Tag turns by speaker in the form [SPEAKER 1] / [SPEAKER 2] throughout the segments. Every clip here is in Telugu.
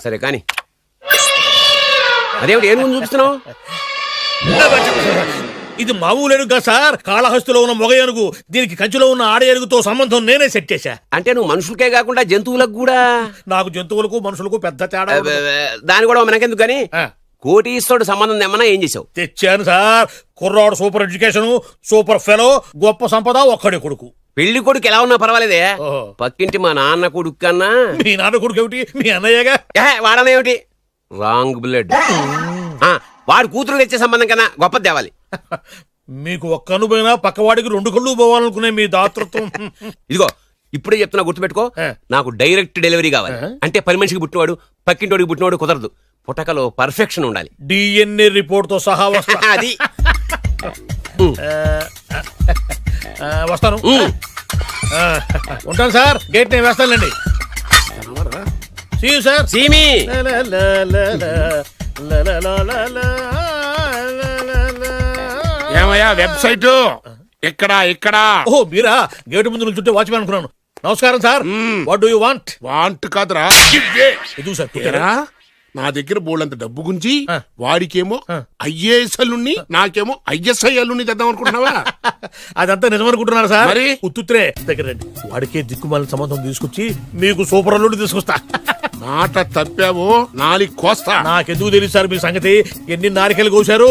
[SPEAKER 1] సరే కానీ అదేమిటి ఏం ముందు చూపిస్తున్నావు?
[SPEAKER 2] ఇది మామూలు ఏనుగు సార్, కాళహస్తిలో ఉన్న మొగ ఏనుగు. దీనికి కంచిలో ఉన్న ఆడ ఏనుగుతో సంబంధం నేనే సెట్ చేశా.
[SPEAKER 1] అంటే నువ్వు మనుషులకే కాకుండా జంతువులకు కూడా?
[SPEAKER 2] నాకు జంతువులకు మనుషులకు పెద్ద తేడా.
[SPEAKER 1] దాని కూడా మనకెందుకు కానీ కోటీశ్వరుడు సంబంధం ఏమన్నా ఏం చేసావు?
[SPEAKER 2] తెచ్చాను సార్. కుర్రాడు సూపర్ ఎడ్యుకేషన్, సూపర్ ఫెలో, గొప్ప సంపద, ఒక్కడే కొడుకు.
[SPEAKER 1] పెళ్లి కొడుకు ఎలా ఉన్నా పర్వాలేదే, పక్కింటి మా నాన్న కొడుకు కన్నా.
[SPEAKER 2] మీ నాన్న కొడుకు ఏమిటి? మీ అన్నయ్యగా.
[SPEAKER 1] వాడనేమిటి? Wrong blood. వాడు కూతురు తెచ్చే సంబంధం కన్నా గొప్పది తేవాలి.
[SPEAKER 2] మీకు ఒక్క అనుభవైనా పక్కవాడికి 2 కళ్ళు పోవాలనుకునే మీ దాతృత్వం.
[SPEAKER 1] ఇదిగో ఇప్పుడే చెప్తున్నా, గుర్తుపెట్టుకో. నాకు డైరెక్ట్ డెలివరీ కావాలి. అంటే పని మనిషికి పుట్టినవాడు పక్కింటోడికి పుట్టినవాడు కుదరదు. పుట్టకలో పర్ఫెక్షన్ ఉండాలి.
[SPEAKER 2] డిఎన్ఏ రిపోర్ట్ తో సహా వస్తా.
[SPEAKER 1] అది
[SPEAKER 2] వస్తాను. ఉంటాను సార్. గేట్ నేను వేస్తానండి. సార్
[SPEAKER 1] సీమి
[SPEAKER 3] ఏమయ్యా వెబ్సైట్ ఇక్కడ ఇక్కడ?
[SPEAKER 2] ఓ మీరా? గేటు ముందు నుంచుంటే వాచ్మెన్ అనుకున్నాను. నమస్కారం sir. What do you want?
[SPEAKER 3] Want కాదురా,
[SPEAKER 2] ఎదుగు సార్.
[SPEAKER 3] నా దగ్గర బోళ్ళంత డబ్బు గుంచి వాడికేమో ఐఏఎస్ అల్లుని, నాకేమో ఐఎస్ఐ అల్లుని తెద్దాం అనుకుంటున్నావా?
[SPEAKER 2] అదంతా నిజమనుకుంటున్నారా సార్?
[SPEAKER 3] మరి
[SPEAKER 2] ఉత్తుత్రే దగ్గర రండి. వాడికే దిక్కుమాలిన సంబంధం తీసుకొచ్చి మీకు సూపర్ అల్లుడు తీసుకొస్తా.
[SPEAKER 3] మాట తప్పావో నాలి కోస్తా.
[SPEAKER 2] నాకెందుకు తెలియదు సార్ మీ సంగతి. ఎన్ని నారికలు కోశారు.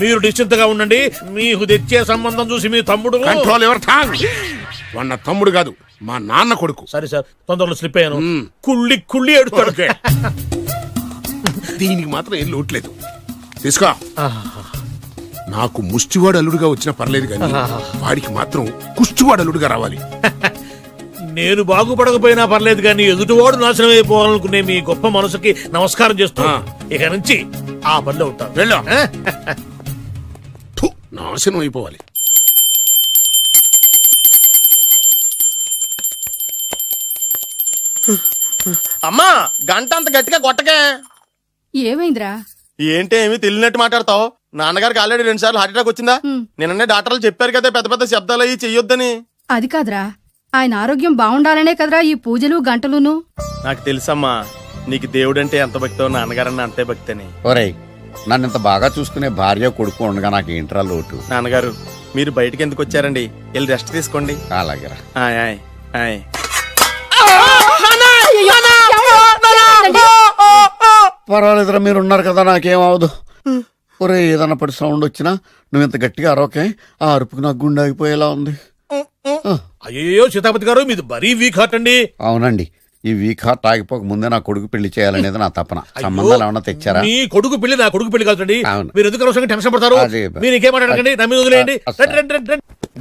[SPEAKER 2] మీరు నిశ్చింతగా ఉండండి. మీకు తెచ్చే సంబంధం చూసి మీ తమ్ముడు.
[SPEAKER 3] Control your tongue. వాడు నా తమ్ముడు కాదు, మా నాన్న కొడుకు.
[SPEAKER 2] సరే సార్, తొందరలో స్లిప్ అయ్యాను. కుళ్ళి కుళ్ళి ఏడుస్తాడు.
[SPEAKER 3] దీనికి మాత్రం ఏం లోట్లేదు. తీసుకో. నాకు ముష్టివాడు అల్లుడుగా వచ్చినా పర్లేదు కానీ వాడికి మాత్రం కుష్టివాడు అల్లుడుగా రావాలి.
[SPEAKER 2] నేను బాగుపడకపోయినా పర్లేదు కానీ ఎదుటివాడు నాశనం అయిపోవాలనుకునే మీ గొప్ప మనసుకి నమస్కారం చేస్తున్నా. ఇక నుంచి ఆ పనిలో ఉంటాను.
[SPEAKER 3] వెళ్ళు. నాశనం అయిపోవాలి.
[SPEAKER 4] అమ్మా, గంట అంత గట్టిగా కొట్టకే.
[SPEAKER 5] ఏమైందిరా?
[SPEAKER 4] ఏంటి ఏమి తెలియనట్టు మాట్లాడతావు? నాన్నగారికి ఆల్రెడీ 2 సార్లు హార్ట్ అటాక్ వచ్చిందా? నిన్ననే డాక్టర్లు చెప్పారు కదా పెద్ద పెద్ద శబ్దాలు అయ్యి చెయ్యొద్దని.
[SPEAKER 5] అది కాదురా, ఆయన ఆరోగ్యం బాగుండాలనే కదరా ఈ పూజలు గంటలును.
[SPEAKER 4] నాకు తెలుసమ్మా, నీకు దేవుడంటే ఎంత భక్తో నాన్నగారన్న అంతే భక్తి అని.
[SPEAKER 6] ఒరేయ్, నన్ను ఇంత బాగా చూసుకునే భార్య కొడుకు ఉండగా నాకు ఏంట్రా లోటు?
[SPEAKER 4] నాన్నగారు, మీరు బయటికి ఎందుకు వచ్చారండి? వెళ్ళి రెస్ట్ తీసుకోండి.
[SPEAKER 6] అలాగేరా.
[SPEAKER 4] ఆయ్ ఆయ్ ఆయ్.
[SPEAKER 6] పర్వాలేదురా, మీరు ఉన్నారు కదా, నాకేం అవదు. ఒరే, ఏదన్నా పడి సౌండ్ వచ్చినా నువ్వు ఇంత గట్టిగా అరవకే. ఆ అరుపుకి నాకు గుండె ఆగిపోయేలా ఉంది.
[SPEAKER 2] అయ్యో సీతాపతి గారు, మీది మరీ వీక్ హార్ట్ అండి.
[SPEAKER 6] అవునండి, ఈ వీక్ హార్ట్ ఆగిపోక ముందే నా కొడుకు పెళ్లి చేయాలనేది నా తపన. సంబంధాలు ఏమన్నా తెచ్చారా?
[SPEAKER 2] మీ కొడుకు పెళ్లి నా కొడుకు పెళ్లి కాదండి.
[SPEAKER 6] అవును.
[SPEAKER 2] మీరు ఎందుకు అవసరంగా టెన్షన్ పడతారు? మీరు ఇంకేమాటండి, నా మీద వదిలేయండి.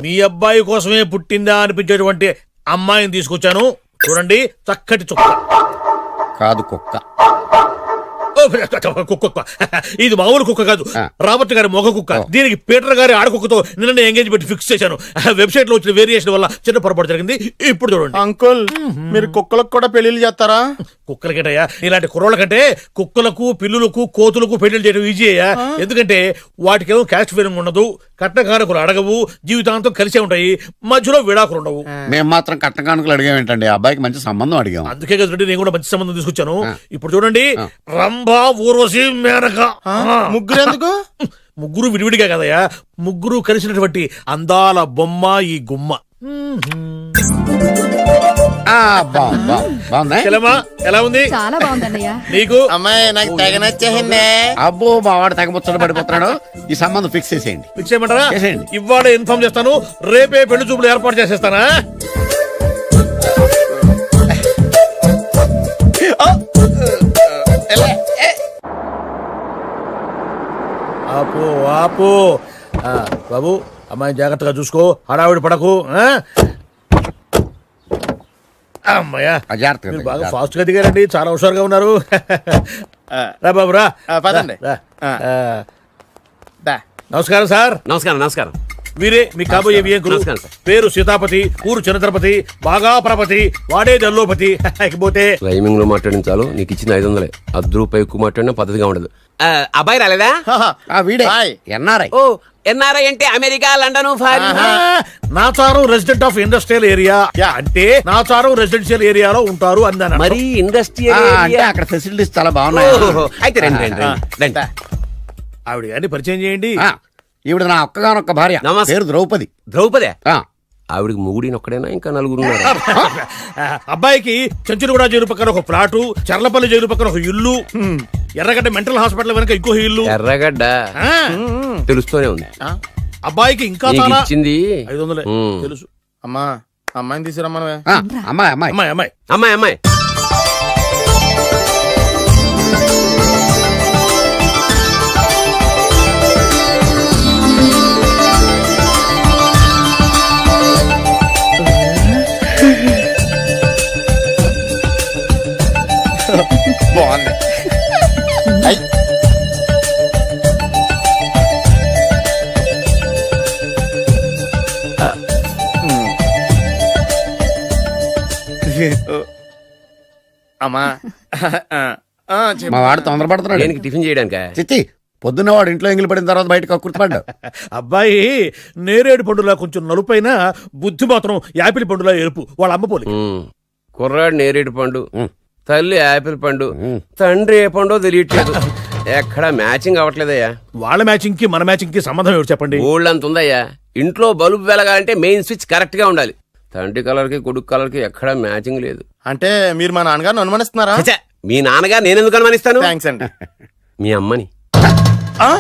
[SPEAKER 2] మీ అబ్బాయి కోసమే పుట్టిందా అనిపించేటువంటి అమ్మాయిని తీసుకొచ్చాను. చూడండి, చక్కటి చుక్క.
[SPEAKER 6] కాదు, కుక్క.
[SPEAKER 2] కుక్క. ఇది మామూలు కుక్క కాదు, రాబర్ట్ గారి మొగ కుక్క. దీనికి పీటర్ గారి ఆడకుక్కతో నిన్న ఎంగేజ్మెంట్ ఫిక్స్ చేశాను. వెబ్సైట్ లో వచ్చిన వేరియేషన్ వల్ల చిన్న పొరపాటు జరిగింది. ఇప్పుడు చూడండి.
[SPEAKER 4] అంకుల్, మీరు కుక్కలకు కూడా పెళ్లిళ్ళు చేస్తారా?
[SPEAKER 2] కుక్కలకేటయ్యా, ఇలాంటి కుర్రోళ్ళ కంటే కుక్కలకు, పిల్లులకు, కోతులకు పెళ్లిళ్ళు చేయడం ఈజీ అయ్యా. ఎందుకంటే వాటికేమో క్యాస్ట్ ఫీలింగ్ ఉండదు, కట్నకానుకలు అడగవు, జీవితాంతం కలిసే ఉంటాయి, మధ్యలో విడాకులు ఉండవు.
[SPEAKER 6] మేము మాత్రం కట్నకానుకలు అడిగామేంటండి? అబ్బాయికి మంచి సంబంధం అడిగాం.
[SPEAKER 2] అందుకే కదండి నేను కూడా మంచి సంబంధం తీసుకొచ్చాను. ఇప్పుడు చూడండి, రంభా, ఊర్వశి, మేనక.
[SPEAKER 4] ముగ్గురు ఎందుకు?
[SPEAKER 2] ముగ్గురు విడివిడిగా కదయ్యా, ముగ్గురు కలిసినటువంటి అందాల బొమ్మ ఈ గుమ్మ. ఎలా ఉంది?
[SPEAKER 5] చాలా బాగుందన్నయ్య.
[SPEAKER 2] నీకు?
[SPEAKER 4] అమ్మాయి నాకు తెగ నచ్చేసిందే.
[SPEAKER 6] అబ్బో, మా వాడు తెగముచ్చట పడిపోతున్నాడు. ఈ సంబంధం ఫిక్స్ చేసేయండి.
[SPEAKER 2] ఫిక్స్ చేయమంటారా?
[SPEAKER 6] చేసేయండి.
[SPEAKER 2] ఇవాళ ఇన్ఫార్మ్ చేస్తాను, రేపే పెళ్లి చూపులు ఏర్పాటు చేసేస్తానా? ఆపు ఆపు. బాబు, అమ్మాయి జాగ్రత్తగా చూసుకో, హడావిడి పడకు. అమ్మాయ్యా, మీరు బాగా ఫాస్ట్ గా దిగారండి, చాలా హుషారుగా ఉన్నారు. రా బాబు రా.
[SPEAKER 4] పదండి.
[SPEAKER 2] నమస్కారం సార్.
[SPEAKER 1] నమస్కారం. నమస్కారం.
[SPEAKER 2] వీరే మీ కాబోయే వియంకులు. పేరు సీతాపతి, ఊరు చంద్రపతి, బాగా ప్రపతి, వాడే దల్లోపతి. ఇకపోతే
[SPEAKER 1] రైమింగ్ లో మాట్లాడించాలు. నీకు ఇచ్చిన 500 ₹10 ఎక్కువ మాట్లాడినా పద్ధతిగా ఉండదు. అబ్బాయి రాలేదా?
[SPEAKER 6] వీడే ఎన్ఆర్ఐ.
[SPEAKER 1] ఓ, ఎన్ఆర్ఐ అంటే America, London, foreign.
[SPEAKER 2] Nacharam resident of industrial area అంటే నాచారం రెసిడెన్షియల్ ఏరియాలో ఉంటారు అందాను.
[SPEAKER 1] మరి ఇండస్ట్రియల్
[SPEAKER 6] అంటే అక్కడ ఫెసిలిటీస్ చాలా బాగున్నాయి.
[SPEAKER 1] అయితే రండి రండి రండి.
[SPEAKER 2] ఆవిడ గారిని పరిచయం చేయండి.
[SPEAKER 6] ఈవిడ నా ఒక్కగానొక్క భార్య,
[SPEAKER 1] నమస్తే.
[SPEAKER 6] పేరు ద్రౌపది.
[SPEAKER 1] ద్రౌపదే
[SPEAKER 6] ఆ,
[SPEAKER 1] ఆవిడికి మొగుడినొక్కడేనా ఇంకా నలుగురు ఉన్నారు?
[SPEAKER 2] అబ్బాయికి చెంచులగూడ జైలు పక్కన ఒక ప్లాటు, చర్లపల్లి జైలు పక్కన ఒక ఇల్లు, ఎర్రగడ్డ మెంటల్ హాస్పిటల్ వెనక ఇంకో ఇల్లు.
[SPEAKER 1] ఎర్రగడ్డ
[SPEAKER 2] ఆ,
[SPEAKER 1] తెలుస్తూనే ఉంది.
[SPEAKER 2] అబ్బాయికి ఇంకా
[SPEAKER 1] నీకు
[SPEAKER 2] చాలా
[SPEAKER 1] ఇచ్చింది
[SPEAKER 2] 500
[SPEAKER 1] ఉమ్.
[SPEAKER 2] తెలుసు.
[SPEAKER 4] అమ్మా అమ్మాయిని తీసుకురమ్మనవే.
[SPEAKER 6] ఆ, అమ్మాయి అమ్మాయి
[SPEAKER 2] అమ్మాయి అమ్మాయి
[SPEAKER 1] అమ్మాయి అమ్మాయి
[SPEAKER 4] బాగుంది. ఐ. అమ్మా చెప్పు.
[SPEAKER 6] మా వాడు తొందరపడుతున్నాడు.
[SPEAKER 1] దేనికి టిఫిన్ చేయడానికా?
[SPEAKER 6] చిచ్చి పొద్దున్న వాడు ఇంట్లో ఎంగిలి పడిన తర్వాత బయటకు కుర్తుపడ్డాడు.
[SPEAKER 2] అబ్బాయి నేరేడు పండులా కొంచెం నలుపైన, బుద్ధి మాత్రం యాపిల్ పండులా ఎరుపు. వాళ్ళ అమ్మ పోలి.
[SPEAKER 1] ఉమ్. కుర్రాడు నేరేడు పండు,
[SPEAKER 6] ఉమ్.
[SPEAKER 1] తల్లి యాపిల్ పండు,
[SPEAKER 6] ఉమ్.
[SPEAKER 1] తండ్రి ఏ పండో తెలియట్లేదు. ఎక్కడ మ్యాచింగ్ అవ్వట్లేదయ్యా.
[SPEAKER 2] వాళ్ళ మ్యాచింగ్ కి మన మ్యాచింగ్ కి సంబంధం ఏమిటి చెప్పండి.
[SPEAKER 1] ఊళ్ళంత ఉందయ్యా. ఇంట్లో బల్బు వెలగాలంటే మెయిన్ స్విచ్ కరెక్ట్ గా ఉండాలి. తండ్రి కలర్ కి కొడుకు కలర్ కి ఎక్కడ మ్యాచింగ్ లేదు.
[SPEAKER 4] అంటే మీరు మా నాన్నగారిని అనుమానిస్తున్నారా?
[SPEAKER 1] ఛ, మీ నాన్నగారు నేనెందుకు అనుమానిస్తాను?
[SPEAKER 4] థ్యాంక్స్ అండి.
[SPEAKER 1] మీ అమ్మని.
[SPEAKER 4] ఆ?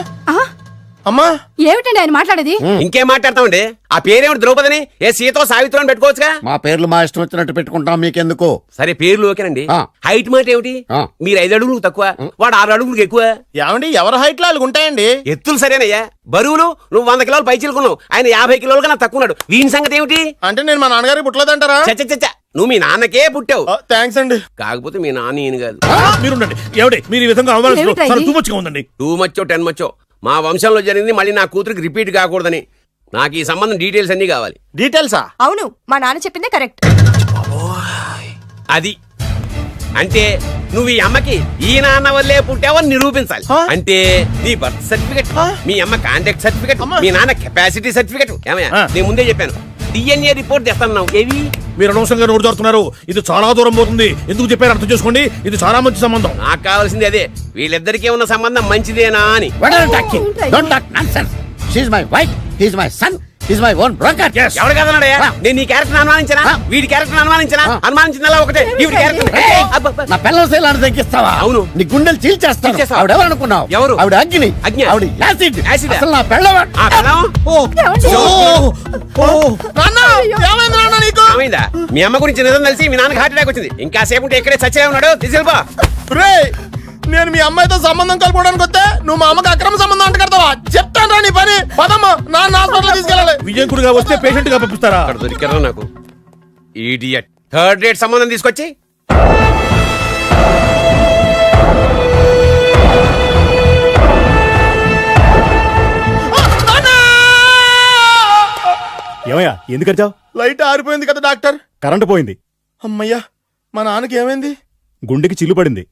[SPEAKER 4] అమ్మా
[SPEAKER 5] ఏమిటండి ఆయన మాట్లాడేది?
[SPEAKER 1] ఇంకేం మాట్లాడతామండి? ఆ పేరేమిటి ద్రౌపదిని? ఏ సీతో సావిత్రం అని పెట్టుకోవచ్చుగా.
[SPEAKER 6] మా పేర్లు మా ఇష్టం వచ్చినట్టు పెట్టుకుంటాం, మీకెందుకు?
[SPEAKER 1] సరే పేర్లు ఓకేనండి.
[SPEAKER 6] ఆ.
[SPEAKER 1] హైట్ మాట ఏమిటి?
[SPEAKER 6] ఆ.
[SPEAKER 1] మీరు 5 అడుగులు తక్కువ, వాడు 6 అడుగులకు ఎక్కువ.
[SPEAKER 4] ఏమండి ఎవరి హైట్ లో వాళ్ళకి ఉంటాయండి.
[SPEAKER 1] ఎత్తులు సరేనయ్యా. బరువులు నువ్వు 100 కిలోలు పై చిలుకున్నావు, ఆయన 50 కిలోలుగా నాకు తక్కువ ఉన్నాడు. వీని సంగతి ఏమిటి?
[SPEAKER 4] అంటే నేను మా నాన్నగారికి పుట్టలేదంటారా?
[SPEAKER 1] చచ్చ నువ్వు మీ నాన్నకే పుట్టావు.
[SPEAKER 4] థ్యాంక్స్ అండి.
[SPEAKER 1] కాకపోతే మీ నాన్న ఈయన కాదు.
[SPEAKER 2] మీరుండండి. ఏమిటి మీరు ఈ విధంగా అవమానిస్తున్నారు?
[SPEAKER 5] ఏమిటా
[SPEAKER 2] చాలా
[SPEAKER 5] ఇది?
[SPEAKER 2] తూమచ్చిగా ఉందండి.
[SPEAKER 1] 2 మచ్చో 10 మచ్చో మా వంశంలో జరిగింది మళ్ళీ నా కూతురికి రిపీట్ కాకూడదని నాకు ఈ సంబంధం డీటెయిల్స్ అన్ని కావాలి.
[SPEAKER 4] డీటెయిల్సా?
[SPEAKER 7] అవును మా నాన్న చెప్పిందే కరెక్ట్.
[SPEAKER 1] అది అంటే నువ్వు ఈ అమ్మకి ఈ నాన్న వల్లే పుట్టావని నిరూపించాలి. అంటే నీ బర్త్ సర్టిఫికెట్, మీ అమ్మ కాంటాక్ట్ సర్టిఫికెట్, మీ నాన్న కెపాసిటీ సర్టిఫికెట్. ఏమయ్యా నేను ముందే చెప్పాను డిఎన్ఏ రిపోర్ట్ తెస్తాను. ఏవి
[SPEAKER 2] మీరు అనవసరంగా నోరు జారుతున్నారు. ఇది చాలా దూరం పోతుంది. ఎందుకు చెప్పారు అర్థం చేసుకోండి. ఇది చాలా మంచి సంబంధం.
[SPEAKER 1] నాకు కావాల్సింది అదే, వీళ్ళిద్దరికీ ఉన్న సంబంధం మంచిదేనా అని.
[SPEAKER 6] What are you talking? Don't talk nonsense. She's my wife, he's my son, he's my own broker.
[SPEAKER 2] Yes.
[SPEAKER 1] ఎవడు కదన్నాడయ్యా? నేను నీ క్యారెక్టర్ అనుమానించనా? వీడి క్యారెక్టర్ అనుమానించనా? అనుమానించిందల్లా ఒకటే. వీడి క్యారెక్టర్
[SPEAKER 6] నా పిల్లల శైలాన్ని తగ్గిస్తావా?
[SPEAKER 1] అవును.
[SPEAKER 6] నీ గుండెలు చీల్చేస్తాను.
[SPEAKER 1] చీల్చేస్తావా?
[SPEAKER 6] ఆవిడ ఎవరు అనుకున్నావు?
[SPEAKER 1] ఎవరు?
[SPEAKER 6] ఆవిడ అగ్ని.
[SPEAKER 1] అగ్ని.
[SPEAKER 6] ఆవిడ యాసిడ్.
[SPEAKER 1] యాసిడా?
[SPEAKER 6] అసలు నా పిల్లవాడు.
[SPEAKER 1] ఆ పిల్లం?
[SPEAKER 4] నాన్న ఏమైంది నాన్న నీకు?
[SPEAKER 1] ఏమైందా? మీ అమ్మ గురించి నిజం తెలిసి మీ నాన్నకి హార్ట్ అటాక్ వచ్చింది. ఇంకా సేపు ఉంటే ఇక్కడే చచ్చే ఉన్నాడు. తీసుకెళ్ళిపో.
[SPEAKER 4] రేయ్, నేను మీ అమ్మాయితో సంబంధం కలుపుకోవడానికి వస్తే నువ్వు మా అమ్మకి అక్రమ సంబంధం అంట కడతావా? చెప్తాను రా నీ పని. పదమ్మా నాన్న హాస్పిటల్ తీసుకెళ్ళాలి.
[SPEAKER 2] విజయకుడిగా వస్తే పేషెంట్ గా పంపిస్తారా?
[SPEAKER 1] అక్కడ దొరికారా నాకు ఈడియట్. 3rd రేట్ సంబంధం తీసుకొచ్చి
[SPEAKER 8] ఏమయ్యా ఎందుకు వచ్చావు?
[SPEAKER 4] లైట్ ఆరిపోయింది కదా డాక్టర్.
[SPEAKER 8] కరెంటు పోయింది.
[SPEAKER 4] అమ్మయ్యా మా నాన్నకి ఏమైంది?
[SPEAKER 8] గుండెకి చిల్లు పడింది.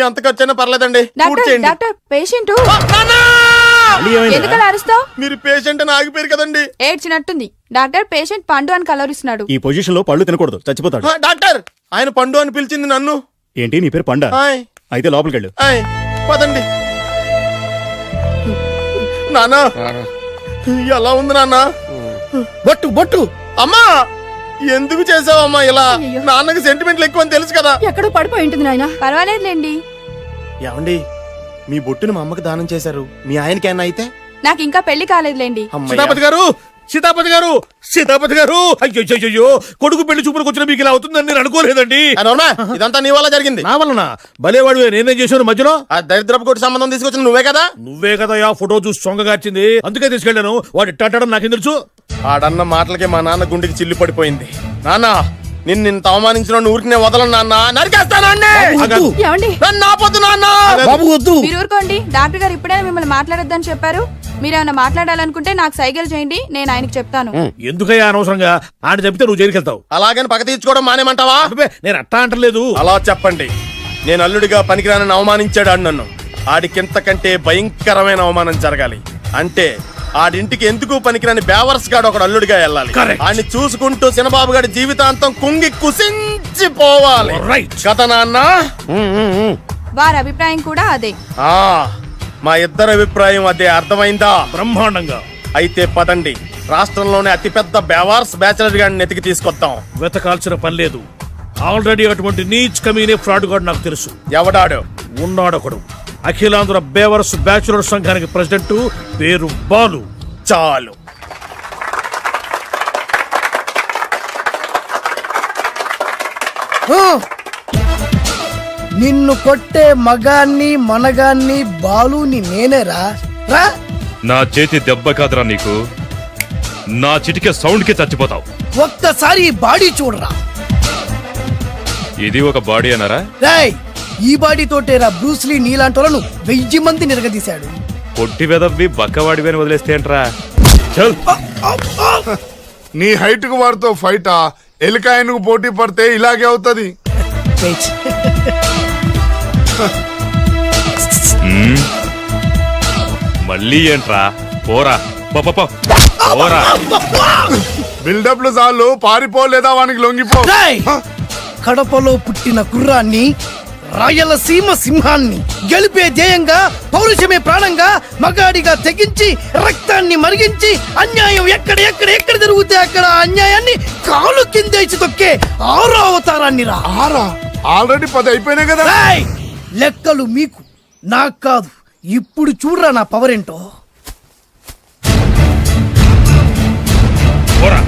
[SPEAKER 4] ఎంత ఖర్చైనా పర్లేదండి. పూర్తి
[SPEAKER 7] డాక్టర్
[SPEAKER 4] చేయండి.
[SPEAKER 7] డాక్టర్ పేషెంట్
[SPEAKER 4] నాన్న!
[SPEAKER 8] మళ్ళీ ఏమైందిరా?
[SPEAKER 7] ఎందుకలా అరుస్తావు?
[SPEAKER 4] మీరు పేషెంట్ అని ఆగిపోయారు కదండి.
[SPEAKER 7] ఏడ్చినట్టుంది. డాక్టర్ పేషెంట్ పండు అని కలరిస్తున్నాడు.
[SPEAKER 8] ఈ పొజిషన్ లో పళ్ళు తినకూడదు, చచ్చిపోతాడు.
[SPEAKER 4] డాక్టర్ ఆయన పండు అని పిలిచింది నన్ను.
[SPEAKER 8] ఏంటి నీ పేరు పండ?
[SPEAKER 4] ఆయ్,
[SPEAKER 8] అయితే లోపలికి వెళ్ళు.
[SPEAKER 4] ఆయ్, పదండి. నాన్న ఎలా ఉంది నాన్న?
[SPEAKER 6] బొట్టు బొట్టు.
[SPEAKER 4] అమ్మా ఎందుకు చేసావమ్మా ఇలా?
[SPEAKER 5] అయ్యయ్యో.
[SPEAKER 4] నాన్నకి సెంటిమెంట్లు ఎక్కువ అని తెలుసు కదా.
[SPEAKER 5] ఎక్కడో పడిపోయి ఉంటుంది నాయన.
[SPEAKER 7] పర్వాలేదులేండి.
[SPEAKER 4] ఏమండి మీ బొట్టును మా అమ్మకి దానం చేశారు, మీ ఆయనకేనా అయితే?
[SPEAKER 7] నాకు ఇంకా పెళ్లి కాలేదులేండి.
[SPEAKER 4] అమ్మయ్య.
[SPEAKER 2] సీతాపతి గారు, సీతాపతి గారు, సీతాపతి గారు. అయ్యో కొడుకు పెళ్లి చూపులకు వచ్చిన మీకు ఇలా అవుతుందని నేను అనుకోలేదండి.
[SPEAKER 4] ఆ, నోర్మా, ఇదంతా నీ వల్ల జరిగింది.
[SPEAKER 2] నా వలన భలేవాడు. నేనేం చేశాను మధ్యలో?
[SPEAKER 4] ఆ దరిద్రపు కొట్టి సంబంధం తీసుకొచ్చిన నువ్వే కదా.
[SPEAKER 2] నువ్వే కదా ఆ ఫోటో చూసి సొంగగార్చింది. అందుకే తీసుకెళ్ళాను. వాడు ఇట్టాడని నాకేం తెలుసు?
[SPEAKER 4] ఆడన్న మాటలకే మా నాన్న గుండెకి చిల్లు పడిపోయింది. నాన్న నిన్ను అవమానించిన ఊరికి నేను వదలను నాన్న. నరికేస్తానండి.
[SPEAKER 6] వద్దు.
[SPEAKER 5] ఏమండి?
[SPEAKER 4] నన్ను ఆపొద్దు నాన్న.
[SPEAKER 6] బాబు వద్దు.
[SPEAKER 7] మీరు ఊరుకోండి. డాక్టర్ గారు ఇప్పుడే మిమ్మల్ని మాట్లాడొద్దని చెప్పారు. మీరేమైనా మాట్లాడాలనుకుంటే నాకు సైగలు చేయండి, నేను ఆయనకి చెప్తాను.
[SPEAKER 2] ఎందుకయ్యా అనవసరంగా? ఆయన చెప్తే నువ్వు జైలుకి వెళ్తావు.
[SPEAKER 4] అలాగని పక్క తీర్చుకోవడం మానేమంటావా?
[SPEAKER 2] అబ్బే, నేను అట్టా అంటలేదు.
[SPEAKER 4] అలా చెప్పండి. నేను అల్లుడిగా పనికిరానని అవమానించాడు ఆడు నన్ను. ఆడికింతకంటే భయంకరమైన అవమానం జరగాలి. అంటే ఆడింటికి ఎందుకు పనికిరాని బేవర్స్ గాడు ఒకడు అల్లుడిగా వెళ్ళాలి.
[SPEAKER 2] Correct.
[SPEAKER 4] ఆడిని చూసుకుంటూ చిన్నబాబు గారి జీవితాంతం కుంగి కుసించిపోవాలి.
[SPEAKER 2] Right.
[SPEAKER 4] కదా నాన్న?
[SPEAKER 7] వారి అభిప్రాయం కూడా అదే.
[SPEAKER 4] ఆ, మా ఇద్దరి అభిప్రాయం అదే. అర్థమైందా?
[SPEAKER 2] బ్రహ్మాండంగా.
[SPEAKER 4] అయితే పదండి, రాష్ట్రంలోనే అతిపెద్ద బేవార్స్ బ్యాచిలర్ గాడిని ఎతికి తీసుకొద్దాం.
[SPEAKER 2] వెతకాల్సిన పని లేదు. ఆల్రెడీ అటువంటి నీచ్ కమీనే ఫ్రాడ్ గాడు నాకు తెలుసు.
[SPEAKER 4] ఎవడాడు?
[SPEAKER 2] ఉన్నాడొకడు. అఖిలాంధ్ర బేవరస్ బ్యాచులర్ సంఘానికి ప్రెసిడెంట్, పేరు బాలు.
[SPEAKER 4] చాలు.
[SPEAKER 9] నిన్ను కొట్టే మగాన్ని మనగాన్ని బాలుని నేనేరా రా.
[SPEAKER 10] నా చేతి దెబ్బ కాదురా నీకు, నా చిటికే సౌండ్ కి చచ్చిపోతావు.
[SPEAKER 9] ఒక్కసారి ఈ బాడీ చూడరా.
[SPEAKER 10] ఇది ఒక బాడీ అన్నారా?
[SPEAKER 9] రాయ్, ఈ బాడీ తోటేరా బ్రూస్లీ నీలాంటోలను 1000 మంది నిరగదీశాడు.
[SPEAKER 10] పొట్టి వెదవ్వి బక్కవాడివి అని వదిలేస్తే ఏంట్రా? చల్.
[SPEAKER 3] నీ హైట్ కు వాడితో ఫైటా? ఎలికాయనకు పోటీ పడితే ఇలాగే అవుతది.
[SPEAKER 10] మళ్ళీ ఏంట్రా? పోరా పోరా.
[SPEAKER 3] బిల్డప్లు చాలు, పారిపోలేదా వానికి లొంగిపో.
[SPEAKER 9] రాయ్, కడపలో పుట్టిన కుర్రాన్ని, రాయలసీమ సింహాన్ని గెలిపే ధ్యేయంగా, పౌరుషమే ప్రాణంగా, మగాడిగా తెగించి రక్తాన్ని మరిగించి అన్యాయం ఎక్కడ జరుగుతే అక్కడ అన్యాయాన్ని కాలు కిందేసి తొక్కే 6వ అవతారాన్ని రా.
[SPEAKER 3] ఆల్రెడీ 10 అయిపోయినాయి కదా.
[SPEAKER 9] రాయ్, లెక్కలు మీకు నాకు కాదు. ఇప్పుడు చూడరా నా పవర్ ఏంటో.
[SPEAKER 2] పోరా.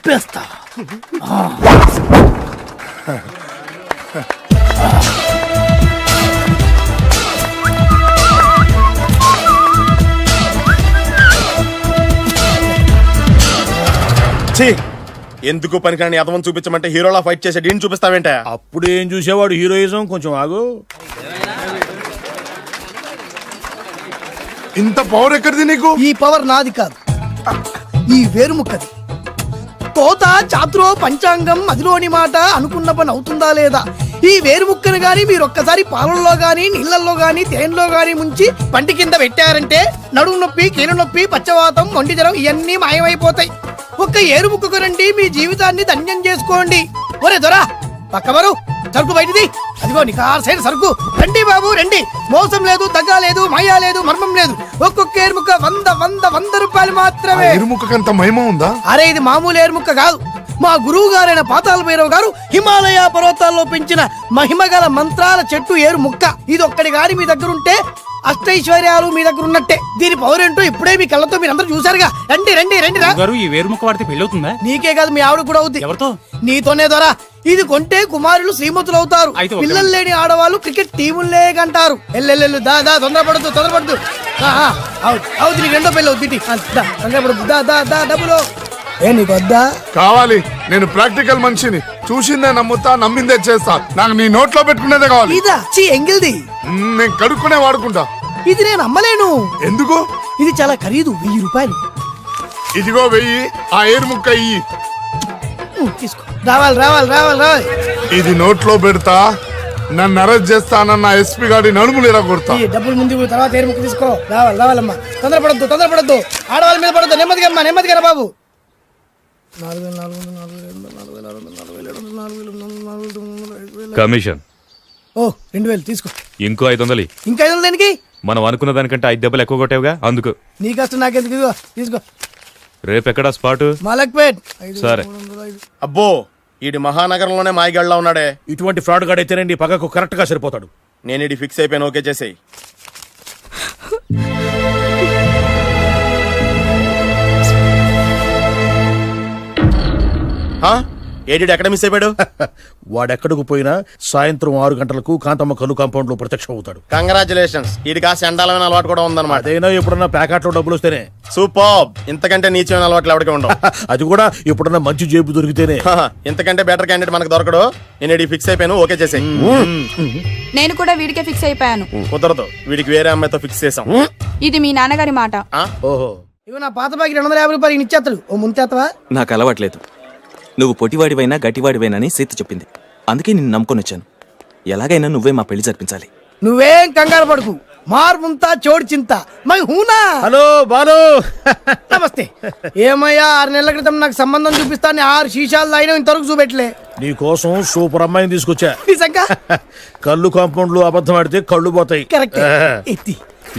[SPEAKER 9] చంపేస్తా.
[SPEAKER 4] ఎందుకు పనికిరాని అదవం చూపించమంటే హీరోలా ఫైట్ చేసే డీన్ చూపిస్తావేంట?
[SPEAKER 2] అప్పుడు ఏం చూసేవాడు హీరోయిజం. కొంచెం ఆగు.
[SPEAKER 3] ఇంత పవర్ ఎక్కడిది నీకు?
[SPEAKER 9] ఈ పవర్ నాది కాదు, ఈ వేరుముక్కది. తోత చాతురో పంచాంగం అదిలోని మాట అనుకున్న పని అవుతుందా లేదా? ఈ వేరుముక్కను గాని మీరొక్కసారి పాలల్లో గాని నీళ్లలో గాని తేనెలో గాని ముంచి పంటి కింద పెట్టారంటే నడుము నొప్పి, కీలు నొప్పి, పచ్చవాతం, ఒంటి జ్వరం ఇవన్నీ మాయమైపోతాయి. ఒక్క ఏరుముక్కకు రండి, మీ జీవితాన్ని ధన్యం చేసుకోండి. ఒరే దొరా, పక్కవరు సరుకు బయటిది. అదిగో నికార్సైన సరుకు. రండి బాబు రండి. మోసం లేదు, దగ్గ లేదు, మాయా లేదు, మర్మం లేదు. ఒక్కొక్క ఏరుముక్క 100 రూపాయలు మాత్రమే.
[SPEAKER 3] ఎరుముకంత మహిమ ఉందా?
[SPEAKER 9] అరే, ఇది మామూలు ఏరుముక్క కాదు. మా గురువు గారైన పాతాళ భైరవ్ గారు హిమాలయ పర్వతాల్లో పెంచిన మహిమగల మంత్రాల చెట్టు ఏరు ముక్క. ఇది ఒక్కడి గాని మీ దగ్గర ఉంటే అష్టైశ్వర్యాలు మీ దగ్గర ఉన్నట్టే. దీని పవర్ ఏంటో ఇప్పుడే మీ కళ్ళతో మీరందరూ చూసారుగా. రండి రండి రండి రా.
[SPEAKER 11] ఈ వేరుముక్క వాడితే పెళ్ళవుతుందా?
[SPEAKER 9] నీకే కాదు, మీ ఆవిడ కూడా అవుద్ది.
[SPEAKER 11] ఎవరితో? నీతోనే
[SPEAKER 9] ద్వారా. ఇది కొంటే కుమారులు శ్రీమంతులు అవుతారు. పిల్లలు లేని ఆడవాళ్ళు క్రికెట్ టీములే కంటారు. ఎల్లెల్లెల్లు దా దా, తొందరపడద్దు. అవుతుంది, నీకు రెండో పెళ్ళి అవుతుంది. తొందరపడద్దు, దా దా దా, డబ్బులు ఏ నీకు వద్దా?
[SPEAKER 3] కావాలి. నేను ప్రాక్టికల్ మనిషిని. చూసిందే నమ్ముతా, నమ్మిందే చేస్తా. నాకు నీ నోట్లో పెట్టుకునేదే కావాలి.
[SPEAKER 9] ఇదా ఎంగిల్ది?
[SPEAKER 3] నేను కడుక్కునే వాడుకుంటా.
[SPEAKER 9] ఇది నేను అమ్మలేను.
[SPEAKER 3] ఎందుకు?
[SPEAKER 9] ఇది చాలా ఖరీదు, 1000 రూపాయలు.
[SPEAKER 3] ఇదిగో 1000. ఆ ఏరు ముక్క ఇయ్యి.
[SPEAKER 9] తీసుకో. రావాలి.
[SPEAKER 3] ఇది నోట్లో పెడతా, నన్ను అరెస్ట్ చేస్తానన్న ఎస్పీ గారి నడుములు ఇలా కొడతా.
[SPEAKER 9] ఈ డబ్బులు ముందు తర్వాత ఏరు ముక్క తీసుకో. రావాలమ్మా. తొందరపడద్దు. ఆడవాళ్ళ మీద పడద్దు. నెమ్మదిగా బాబు.
[SPEAKER 10] కమిషన్
[SPEAKER 9] ఓ 2000 తీసుకో.
[SPEAKER 10] ఇంకో 500 ఇయ్యి.
[SPEAKER 9] ఇంకా 500 దేనికి?
[SPEAKER 10] మనం అనుకున్న దానికంటే 5 దెబ్బలు ఎక్కువ కొట్టావుగా అందుకు.
[SPEAKER 9] నీ కష్టం నాకెందుకు? ఇదిగో తీసుకో.
[SPEAKER 10] రేపెక్కడా స్పాటు?
[SPEAKER 9] మలక్పేట్.
[SPEAKER 10] సరే.
[SPEAKER 4] అబ్బో ఈడి మహానగరంలోనే మాయగాళ్ళ ఉన్నాడే.
[SPEAKER 2] ఇటువంటి ఫ్రాడ్ గాడైతేనే నీ పక్కకు కరెక్ట్ గా సరిపోతాడు.
[SPEAKER 4] నేను ఇది ఫిక్స్ అయిపోయాను, ఓకే చేసేయి. ఏడి ఎక్కడ మిస్ అయిపోయాడు?
[SPEAKER 2] వాడెక్కడికి పోయినా సాయంత్రం 6 గంటలకు కాంతమ్మ కల్లు కాంపౌండ్ లో ప్రత్యక్షం అవుతాడు.
[SPEAKER 4] కంగ్రాచులేషన్స్, ఇది కాస్త ఎండాలమైన అలవాటు కూడా ఉందన్నమాట.
[SPEAKER 2] అదైనా ఎప్పుడన్నా ప్యాకెట్లో డబ్బులు వస్తేనే.
[SPEAKER 4] సూపర్, ఇంతకంటే నీచమైన అలవాట్లు ఎవరికి ఉండవు.
[SPEAKER 2] అది కూడా ఎప్పుడన్నా మంచి జేబు దొరికితేనే.
[SPEAKER 4] ఇంతకంటే బెటర్ క్యాండిడేట్ మనకు దొరకడు. నేను ఇది ఫిక్స్ అయిపోయాను, ఓకే చేసేయి.
[SPEAKER 7] నేను కూడా వీడికే ఫిక్స్ అయిపోయాను.
[SPEAKER 4] కుదరదు, వీడికి వేరే అమ్మాయితో ఫిక్స్ చేసాం.
[SPEAKER 7] ఇది మీ నాన్నగారి మాట.
[SPEAKER 2] ఓహో,
[SPEAKER 9] ఇవి నా పాత బాకి 250 రూపాయలు ఇచ్చేస్తాడు. ఓ ముంతేత్తవా?
[SPEAKER 11] నాకు అలవాట్లేదు. నువ్వు పొటివాడివైనా గట్టివాడివైనా అని సీత చెప్పింది. అందుకే నిన్ను నమ్ముకొని వచ్చాను. ఎలాగైనా నువ్వే మా పెళ్లి జరిపించాలి.
[SPEAKER 9] నువ్వేం కంగారు పడుకు. మార్ ముంతా చోడు చింత మై హూనా.
[SPEAKER 2] హలో బాలు.
[SPEAKER 9] నమస్తే. ఏమయ్యా 6 నెలల క్రితం నాకు సంబంధం చూపిస్తాను 6 శీషాలు అయినా ఇంతవరకు చూపెట్టలే.
[SPEAKER 2] నీ కోసం సూపర్ అమ్మాయిని తీసుకొచ్చా.
[SPEAKER 9] నిజంగా?
[SPEAKER 2] కళ్ళు కాంపౌండ్ లో అబద్ధం ఆడితే కళ్ళు పోతాయి.
[SPEAKER 9] కరెక్ట్. ఎత్తి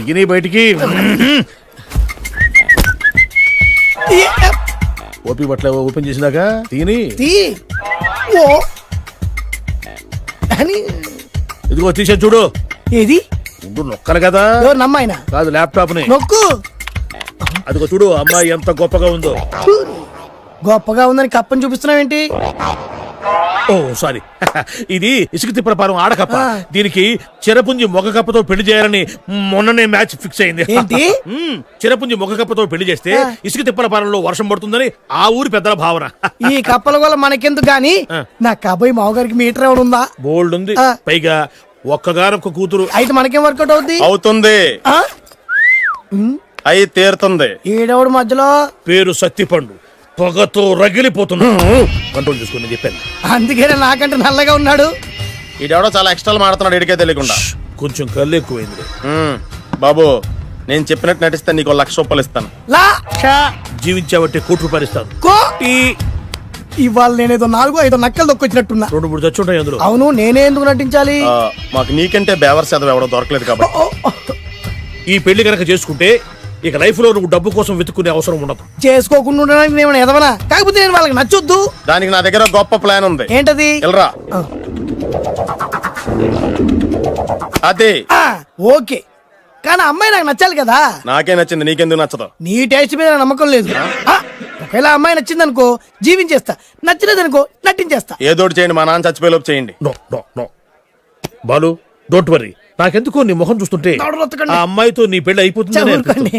[SPEAKER 2] తిని బయటికి. ఓపి బట్ల ఓపెన్ చేసినాక తిని
[SPEAKER 9] తీ. ఓ అని
[SPEAKER 2] ఇదిగో తీసే చూడు.
[SPEAKER 9] ఏది?
[SPEAKER 2] ముందు నొక్కలు కదా.
[SPEAKER 9] ఎవరు నమ్మాయినా?
[SPEAKER 2] కాదు, ల్యాప్టాప్ ని
[SPEAKER 9] నొక్కు.
[SPEAKER 2] అదిగో చూడు అమ్మాయి ఎంత గొప్పగా ఉందో.
[SPEAKER 9] గొప్పగా ఉందని కప్పని చూపిస్తున్నావేంటి?
[SPEAKER 2] ఓ సారీ, ఇది ఇసుక తిప్పల పారం ఆడకప్ప. దీనికి చిరపుంజి మొగ కప్పతో పెళ్లి చేయాలని మొన్ననే మ్యాచ్ ఫిక్స్ అయింది.
[SPEAKER 9] ఏంటి?
[SPEAKER 2] చిరపుంజి మొగ కప్పతో పెళ్లి చేస్తే ఇసుక తిప్పల పారంలో వర్షం పడుతుందని ఆ ఊరి పెద్దల భావన.
[SPEAKER 9] ఈ కప్పల వల్ల మనకెందుకు గాని నా కాబోయే మావగారికి మీటర్ ఎవరు ఉందా?
[SPEAKER 2] బోల్డ్ ఉంది. పైగా ఒక్కగారొక్క కూతురు.
[SPEAKER 9] అయితే మనకేం వర్కౌట్ అవుద్ది?
[SPEAKER 4] అవుతుంది, అయి తీరుతుంది.
[SPEAKER 9] ఈడెవడు మధ్యలో?
[SPEAKER 2] పేరు సత్తిపండు. పొగతో రగిలిపోతున్నా. కంట్రోల్ చేసుకుని చెప్పాను.
[SPEAKER 9] అందుకేనే నాకంటే నల్లగా ఉన్నాడు.
[SPEAKER 4] ఈడెవడో చాలా ఎక్స్ట్రాలు మాడుతున్నాడు, ఇడికే తెలియకుండా.
[SPEAKER 2] కొంచెం కళ్ళు ఎక్కువైంది.
[SPEAKER 4] బాబు, నేను చెప్పినట్టు నటిస్తే నీకు 1,00,000 రూపాయలు ఇస్తాను.
[SPEAKER 2] జీవించాబట్టి ₹1,00,000 ఇస్తాను.
[SPEAKER 9] ఇవాళ నేనేదో 4-5 నక్కలు దొక్కొచ్చినట్టున్నా.
[SPEAKER 2] 2-3 చచ్చుంటాయి అందులో.
[SPEAKER 9] అవును, నేనే ఎందుకు నటించాలి?
[SPEAKER 4] మాకు నీకంటే బేవర్ చదువు ఎవడో దొరకలేదు కాబట్టి.
[SPEAKER 2] ఈ పెళ్లి కనుక చేసుకుంటే ఇక లైఫ్ లో నువ్వు డబ్బు కోసం వెతుక్కునే అవసరం ఉండదు.
[SPEAKER 9] చేసుకోకుండా ఉండడానికి నేను ఎదవనా? కాకపోతే నేను వాళ్ళకి నచ్చొద్దు.
[SPEAKER 4] దానికి నా దగ్గర గొప్ప ప్లాన్ ఉంది.
[SPEAKER 9] ఏంటది?
[SPEAKER 4] వెళ్ళరా. అదే.
[SPEAKER 9] ఓకే, కానీ అమ్మాయి నాకు నచ్చాలి కదా.
[SPEAKER 4] నాకే నచ్చింది, నీకెందుకు నచ్చదు?
[SPEAKER 9] నీ టేస్ట్ మీద నాకు నమ్మకం లేదు. ఒకవేళ అమ్మాయి నచ్చిందనుకో జీవించేస్తా, నచ్చలేదనుకో నటించేస్తా.
[SPEAKER 4] ఏదోటి చేయండి, మా నాన్న చచ్చిపోయేలోపు చేయండి.
[SPEAKER 2] No no no Balu, don't worry. నాకెందుకో నీ ముఖం చూస్తుంటే ఆ అమ్మాయితో నీ పెళ్లి అయిపోతుంది.